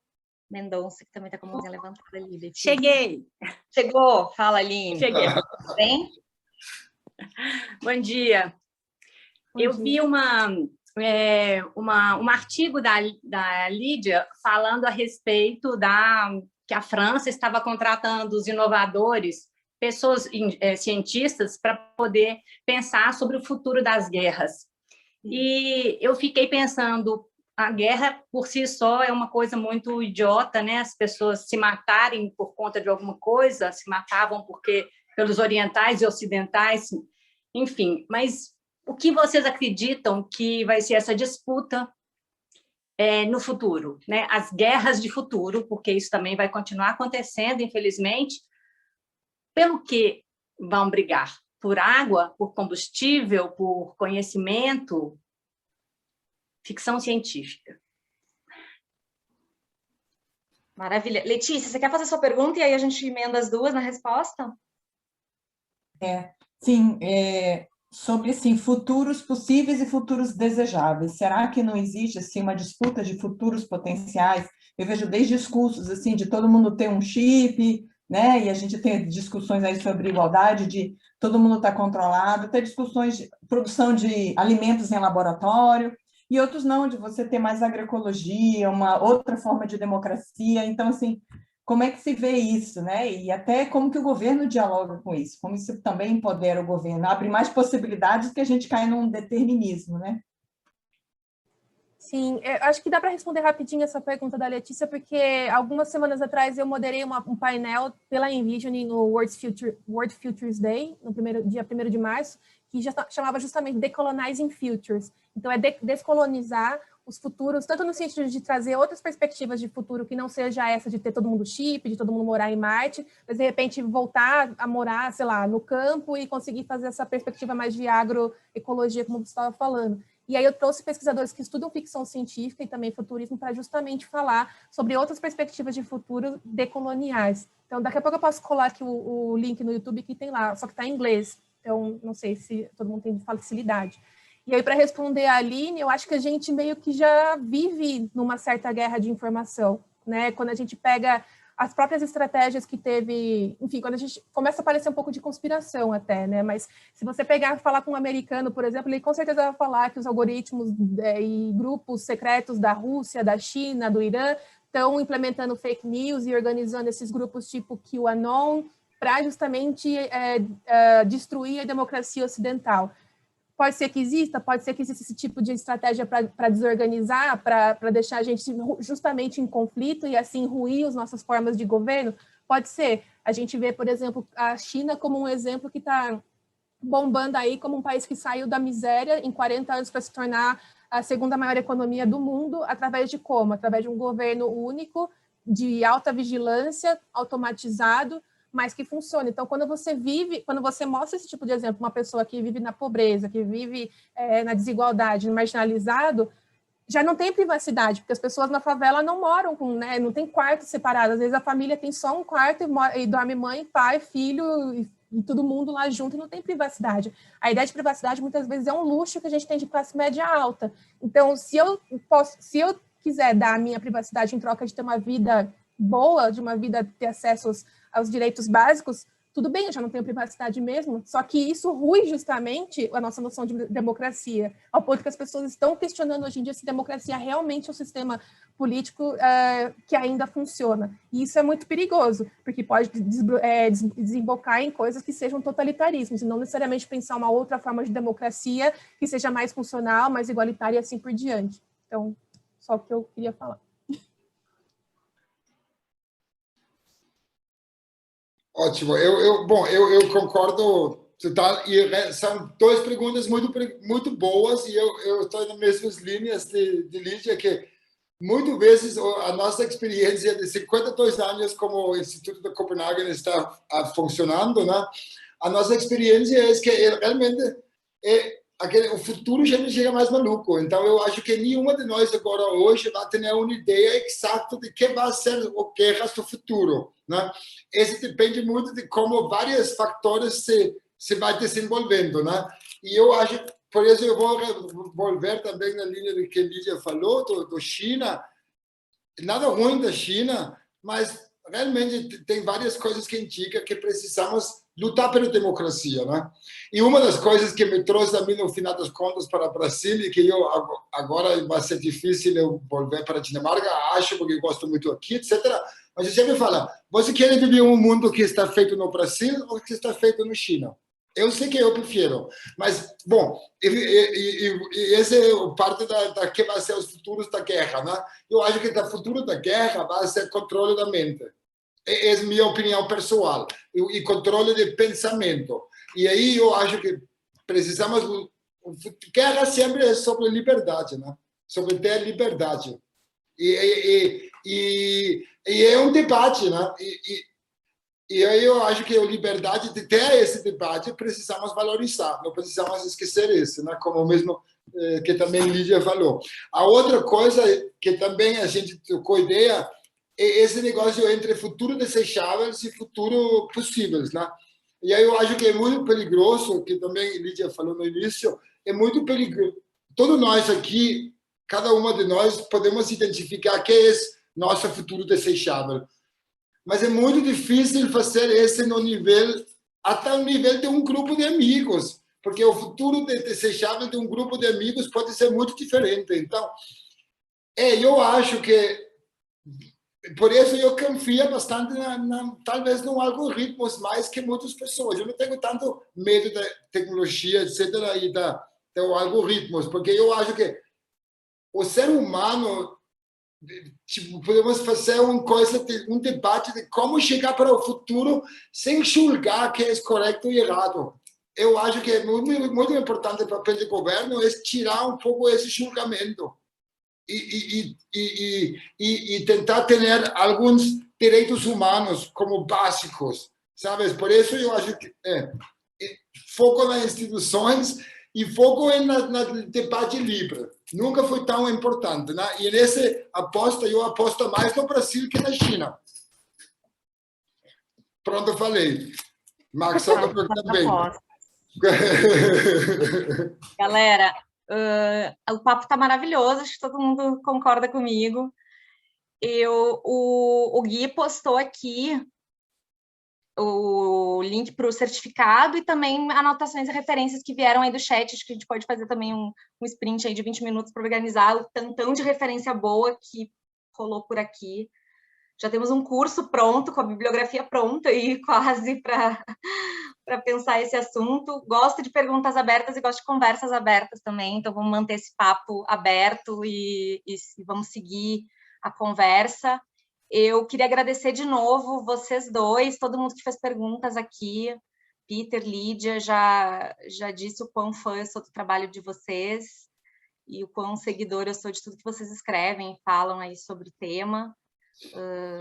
Mendonça, que também está com a mãozinha levantada ali. Letícia. Cheguei. Chegou? Fala, Aline. Cheguei. Tudo bem? Bom dia. Eu vi um artigo da Lídia falando a respeito que a França estava contratando os inovadores, pessoas, cientistas, para poder pensar sobre o futuro das guerras. E eu fiquei pensando, a guerra por si só é uma coisa muito idiota, né? As pessoas se matarem por conta de alguma coisa, se matavam pelos orientais e ocidentais, enfim. Mas o que vocês acreditam que vai ser essa disputa no futuro, né? As guerras de futuro, porque isso também vai continuar acontecendo, infelizmente. Pelo que vão brigar? Por água, por combustível, por conhecimento? Ficção científica. Maravilha. Letícia, você quer fazer sua pergunta e aí a gente emenda as duas na resposta? Sim, sobre assim, futuros possíveis e futuros desejáveis. Será que não existe assim, uma disputa de futuros potenciais? Eu vejo desde discursos assim, de todo mundo ter um chip, né? E a gente tem discussões aí sobre igualdade, de todo mundo está controlado, tem discussões de produção de alimentos em laboratório, e outros não, de você ter mais agroecologia, uma outra forma de democracia. Então, assim, como é que se vê isso, né? E até como que o governo dialoga com isso, como isso também empodera o governo, abre mais possibilidades que a gente cai num determinismo, né? Sim, acho que dá para responder rapidinho essa pergunta da Letícia, porque algumas semanas atrás eu moderei um painel pela Envision no World Futures Day, no dia 1º de março, que já chamava justamente Decolonizing Futures. Então, é descolonizar os futuros, tanto no sentido de trazer outras perspectivas de futuro que não seja essa de ter todo mundo chip, de todo mundo morar em Marte, mas, de repente, voltar a morar, sei lá, no campo e conseguir fazer essa perspectiva mais de agroecologia, como você estava falando. E aí eu trouxe pesquisadores que estudam ficção científica e também futurismo para justamente falar sobre outras perspectivas de futuro decoloniais. Então, daqui a pouco eu posso colar aqui o link no YouTube que tem lá, só que está em inglês. Então, não sei se todo mundo tem facilidade. E aí, para responder a Aline, eu acho que a gente meio que já vive numa certa guerra de informação, né? Quando a gente pega as próprias estratégias que teve, enfim, quando a gente começa a parecer um pouco de conspiração até, né? Mas se você pegar e falar com um americano, por exemplo, ele com certeza vai falar que os algoritmos e grupos secretos da Rússia, da China, do Irã, estão implementando fake news e organizando esses grupos tipo QAnon para justamente destruir a democracia ocidental. Pode ser que exista esse tipo de estratégia para desorganizar, para deixar a gente justamente em conflito e assim ruir as nossas formas de governo? Pode ser. A gente vê, por exemplo, a China como um exemplo que está bombando aí como um país que saiu da miséria em 40 anos para se tornar a segunda maior economia do mundo, através de como? Através de um governo único, de alta vigilância, automatizado, mas que funciona. Então, quando você mostra esse tipo de exemplo, uma pessoa que vive na pobreza, que vive na desigualdade, marginalizado, já não tem privacidade, porque as pessoas na favela não moram né, não tem quartos separados. Às vezes a família tem só um quarto e dorme mãe, pai, filho e todo mundo lá junto e não tem privacidade. A ideia de privacidade muitas vezes é um luxo que a gente tem de classe média alta. Então, se eu quiser dar a minha privacidade em troca de ter uma vida boa, de uma vida ter acesso aos direitos básicos, tudo bem, eu já não tenho privacidade mesmo, só que isso rui justamente a nossa noção de democracia, ao ponto que as pessoas estão questionando hoje em dia se democracia realmente é um sistema político que ainda funciona. E isso é muito perigoso, porque pode desembocar em coisas que sejam totalitarismos, e não necessariamente pensar uma outra forma de democracia que seja mais funcional, mais igualitária e assim por diante. Então, só o que eu queria falar. Ótimo, eu concordo total, e são duas perguntas muito boas, e eu estou nas mesmas linhas de Lídia, que muitas vezes a nossa experiência de 52 anos como o Instituto de Copenhague está funcionando, né? A nossa experiência é que realmente o futuro já não chega mais maluco. Então, eu acho que nenhuma de nós agora hoje vai ter uma ideia exata de que vai ser o guerras do futuro, né? Isso depende muito de como vários fatores se vai desenvolvendo, né? E eu acho, por isso eu vou volver também na linha do que a Lídia falou, do China. Nada ruim da China, mas realmente tem várias coisas que indicam que precisamos lutar pela democracia, né? E uma das coisas que me trouxe a mim, no final das contas, para o Brasil, e que eu agora vai ser difícil eu voltar para a Dinamarca, acho, porque eu gosto muito aqui, etc. Mas eu sempre falo, você quer viver um mundo que está feito no Brasil ou que está feito no China? Eu sei que eu prefiro, mas, bom, essa é parte da que vai ser os futuros da guerra, né? Eu acho que o futuro da guerra vai ser controle da mente. É minha opinião pessoal, e controle de pensamento. E aí eu acho que precisamos... Guerra sempre é sobre liberdade, né? Sobre ter liberdade. E é um debate, né? E aí eu acho que a liberdade de ter esse debate precisamos valorizar, não precisamos esquecer isso, né? Como mesmo que também Lídia falou. A outra coisa que também a gente trocou ideia é esse negócio entre futuro desejáveis e futuro possíveis, né? E aí eu acho que é muito perigoso, que também Lídia falou no início, é muito perigoso. Todos nós aqui, cada uma de nós, podemos identificar que é nosso futuro desejável. mas é muito difícil fazer isso no nível, até o nível de um grupo de amigos, porque o futuro desejável de um grupo de amigos pode ser muito diferente. Então, eu acho que, por isso eu confio bastante, talvez, no algoritmos mais que muitas pessoas. Eu não tenho tanto medo da tecnologia, etc., e dos algoritmos, porque eu acho que o ser humano, tipo, podemos fazer um debate de como chegar para o futuro sem julgar que é correto e errado. Eu acho que é muito, muito importante o papel do governo é tirar um pouco esse julgamento e tentar ter alguns direitos humanos como básicos, sabe? Por isso eu acho que foco nas instituições e foco no debate livre. Nunca foi tão importante, né? E nesse eu aposto mais no Brasil que na China. Pronto, falei. Max Zuckerberg também. Galera, o papo está maravilhoso, acho que todo mundo concorda comigo. O Gui postou aqui o link para o certificado e também anotações e referências que vieram aí do chat. Acho que a gente pode fazer também um sprint aí de 20 minutos para organizar o tantão de referência boa que rolou por aqui. Já temos um curso pronto, com a bibliografia pronta aí, quase para pensar esse assunto. Gosto de perguntas abertas e gosto de conversas abertas também, então vamos manter esse papo aberto e vamos seguir a conversa. Eu queria agradecer de novo vocês dois, todo mundo que fez perguntas aqui. Peter, Lídia, já disse o quão fã eu sou do trabalho de vocês e o quão seguidor eu sou de tudo que vocês escrevem e falam aí sobre o tema.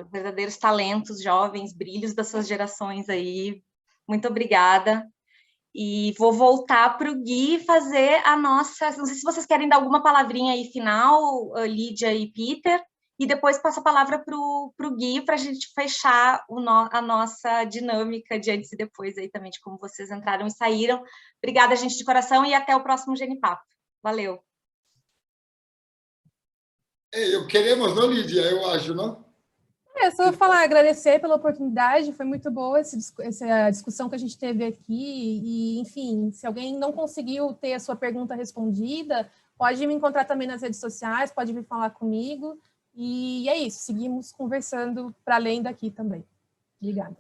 Verdadeiros talentos, jovens, brilhos das suas gerações aí. Muito obrigada. E vou voltar para o Gui fazer a nossa... Não sei se vocês querem dar alguma palavrinha aí final, Lídia e Peter, e depois passo a palavra para o Gui para a gente fechar a nossa dinâmica de antes e depois aí também, de como vocês entraram e saíram. Obrigada, gente, de coração, e até o próximo Genipapo. Valeu. Queremos, não, Lídia? Eu acho, não? Só vou falar, agradecer pela oportunidade, foi muito boa essa discussão que a gente teve aqui, e, enfim, se alguém não conseguiu ter a sua pergunta respondida, pode me encontrar também nas redes sociais, pode vir falar comigo, e é isso, seguimos conversando para além daqui também. Obrigada.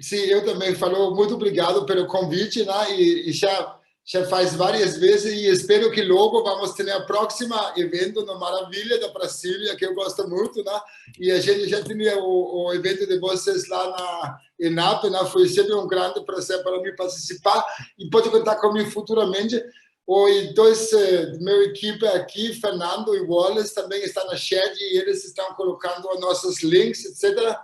Sim, eu também falo muito obrigado pelo convite, né? E já faz várias vezes e espero que logo vamos ter a próxima evento no Maravilha da Brasília, que eu gosto muito, né? E a gente já tinha o evento de vocês lá na ENAP, né? Foi sempre um grande prazer para mim participar e pode contar comigo futuramente. E dois minha equipe aqui, Fernando e Wallace, também estão na chat e eles estão colocando nossos links, etc.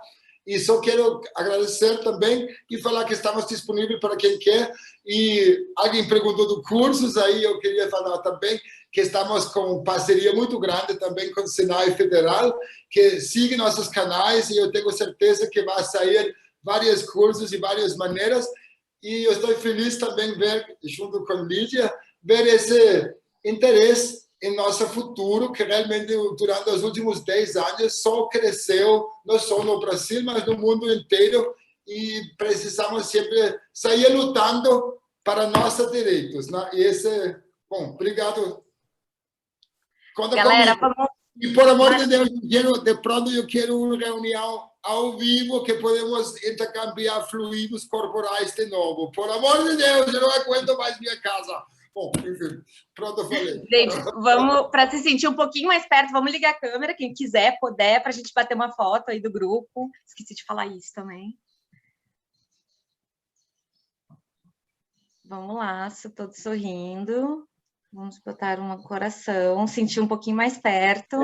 E só quero agradecer também e falar que estamos disponíveis para quem quer. E alguém perguntou do cursos, aí eu queria falar também que estamos com parceria muito grande também com o Senai Federal, que siga nossos canais e eu tenho certeza que vai sair vários cursos de várias maneiras. E eu estou feliz também ver, junto com a Lídia, ver esse interesse em nosso futuro, que realmente durante os últimos 10 anos só cresceu, não só no Brasil, mas no mundo inteiro, e precisamos sempre sair lutando para nossos direitos, né? E esse, bom, obrigado. Conta Galera, comigo. vamos... E por amor de Deus, de pronto eu quero uma reunião ao vivo que podemos intercambiar fluidos corporais de novo. Por amor de Deus, eu não aguento mais minha casa. Bom, enfim, pronto, eu falei. Gente, vamos, para se sentir um pouquinho mais perto, vamos ligar a câmera, quem quiser, puder, para a gente bater uma foto aí do grupo. Esqueci de falar isso também. Vamos lá, todos sorrindo. Vamos botar um coração, sentir um pouquinho mais perto.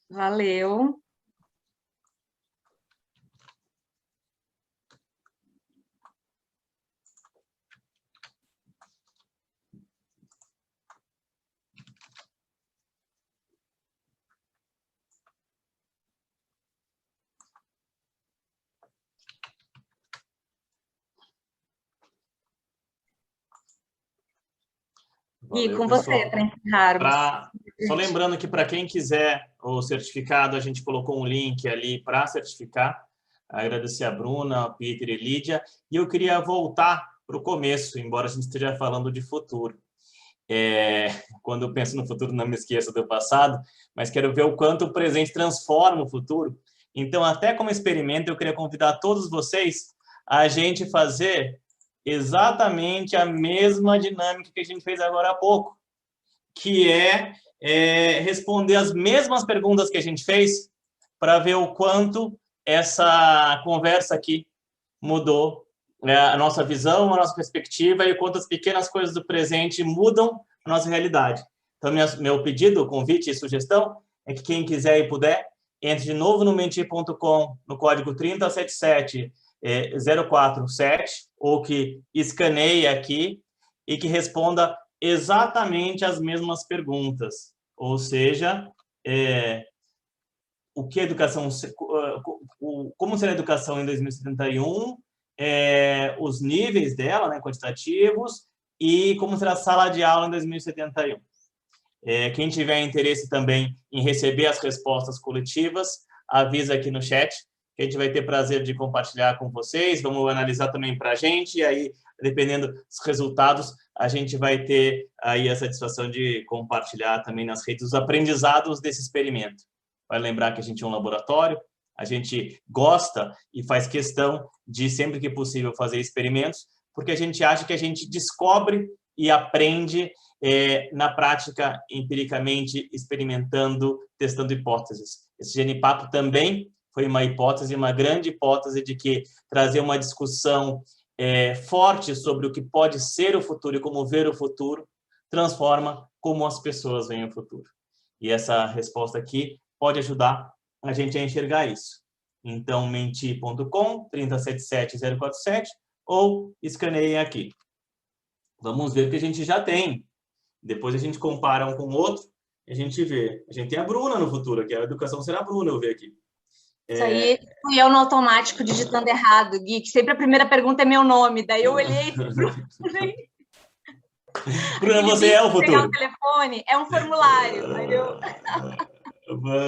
Valeu. E com você, para encerrarmos. Só lembrando que para quem quiser o certificado, a gente colocou um link ali para certificar. Agradecer a Bruna, a Peter e a Lídia. E eu queria voltar para o começo, embora a gente esteja falando de futuro. Quando eu penso no futuro, não me esqueço do passado, mas quero ver o quanto o presente transforma o futuro. Então, até como experimento, eu queria convidar todos vocês a gente fazer exatamente a mesma dinâmica que a gente fez agora há pouco, que é responder as mesmas perguntas que a gente fez para ver o quanto essa conversa aqui mudou a nossa visão, a nossa perspectiva e quantas pequenas coisas do presente mudam a nossa realidade. Então, meu pedido, convite e sugestão é que quem quiser e puder, entre de novo no Menti.com, no código 3077047, ou que escaneie aqui e que responda exatamente as mesmas perguntas. Ou seja, o que a educação, como será a educação em 2071, os níveis dela, né, quantitativos, e como será a sala de aula em 2071. Quem tiver interesse também em receber as respostas coletivas, avisa aqui no chat, que a gente vai ter prazer de compartilhar com vocês, vamos analisar também para a gente, e aí, dependendo dos resultados, a gente vai ter aí a satisfação de compartilhar também nas redes os aprendizados desse experimento. Vai lembrar que a gente é um laboratório, a gente gosta e faz questão de, sempre que possível, fazer experimentos, porque a gente acha que a gente descobre e aprende na prática, empiricamente, experimentando, testando hipóteses. Esse Genipapo também foi uma hipótese, uma grande hipótese de que trazer uma discussão forte sobre o que pode ser o futuro e como ver o futuro transforma como as pessoas veem o futuro. E essa resposta aqui pode ajudar a gente a enxergar isso. Então, menti.com, 3077047, ou escaneiem aqui. Vamos ver o que a gente já tem. Depois a gente compara um com o outro e a gente vê. A gente tem a Bruna no futuro, que a educação será a Bruna, eu ver aqui. Isso aí fui eu no automático digitando errado, Gui, que sempre a primeira pergunta é meu nome, daí eu olhei... Bruna, você é o futuro. Pegar o telefone, é um formulário, entendeu?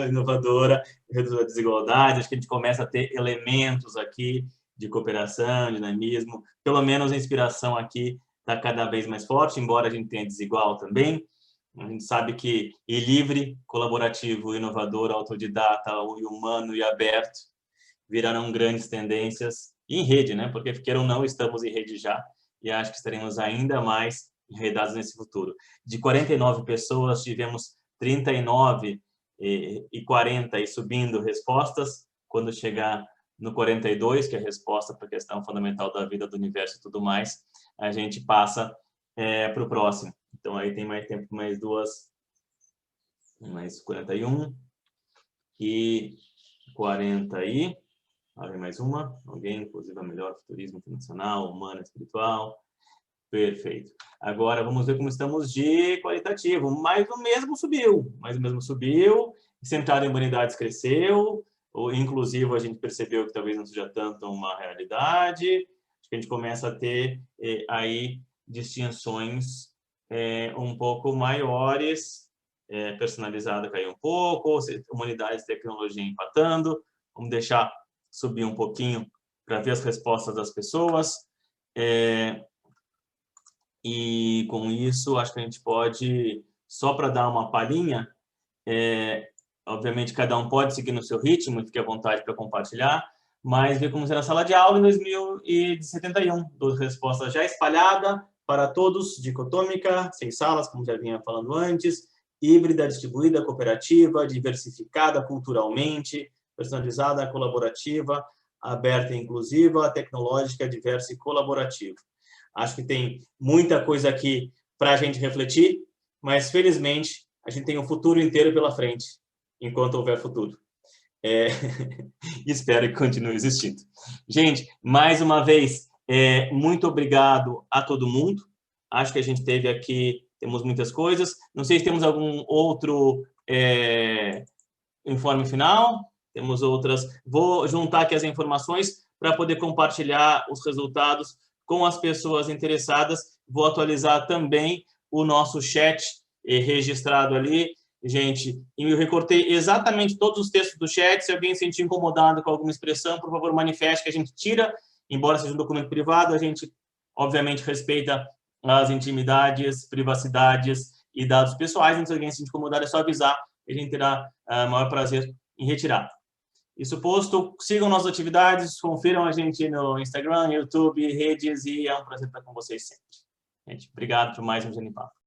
Inovadora, reduz a desigualdade, acho que a gente começa a ter elementos aqui de cooperação, dinamismo, pelo menos a inspiração aqui está cada vez mais forte, embora a gente tenha desigual também. A gente sabe que livre, colaborativo, inovador, autodidata, humano e aberto virarão grandes tendências em rede, né? Porque, queira ou não, estamos em rede já e acho que estaremos ainda mais enredados nesse futuro. De 49 pessoas, tivemos 39 e 40 e subindo respostas. Quando chegar no 42, que é a resposta para a questão fundamental da vida, do universo e tudo mais, a gente passa para o próximo. Então, aí tem mais tempo, mais 41 e 40 aí. Olha, mais uma. Alguém, inclusive, a melhor futurismo internacional, humano, espiritual. Perfeito. Agora, vamos ver como estamos de qualitativo. Mas o mesmo subiu. Centrado em humanidades cresceu. Inclusive, a gente percebeu que talvez não seja tanto uma realidade. Acho que a gente começa a ter aí distinções um pouco maiores. Personalizada caiu um pouco. Humanidades e tecnologia empatando. Vamos deixar subir um pouquinho para ver as respostas das pessoas. E com isso, acho que a gente pode, só para dar uma palhinha, obviamente cada um pode seguir no seu ritmo, fique à vontade para compartilhar, mas ver como será a sala de aula em 2071. 12 respostas já espalhada para todos, dicotômica, 6 salas, como já vinha falando antes, híbrida, distribuída, cooperativa, diversificada culturalmente, personalizada, colaborativa, aberta e inclusiva, tecnológica, diversa e colaborativa. Acho que tem muita coisa aqui para a gente refletir, mas, felizmente, a gente tem um futuro inteiro pela frente, enquanto houver futuro. Espero que continue existindo. Gente, mais uma vez, muito obrigado a todo mundo. Acho que a gente teve aqui, temos muitas coisas. Não sei se temos algum outro informe final. Temos outras. Vou juntar aqui as informações para poder compartilhar os resultados com as pessoas interessadas. Vou atualizar também o nosso chat registrado ali, gente, e eu recortei exatamente todos os textos do chat. Se alguém se sentir incomodado com alguma expressão, por favor, manifeste que a gente tira, embora seja um documento privado, a gente, obviamente, respeita as intimidades, privacidades e dados pessoais. Então, se alguém se sentir incomodado, é só avisar, e a gente terá maior prazer em retirar. Isso posto, sigam nossas atividades, confiram a gente no Instagram, YouTube, redes, e é um prazer estar com vocês sempre. Gente, obrigado por mais um GeniPapo.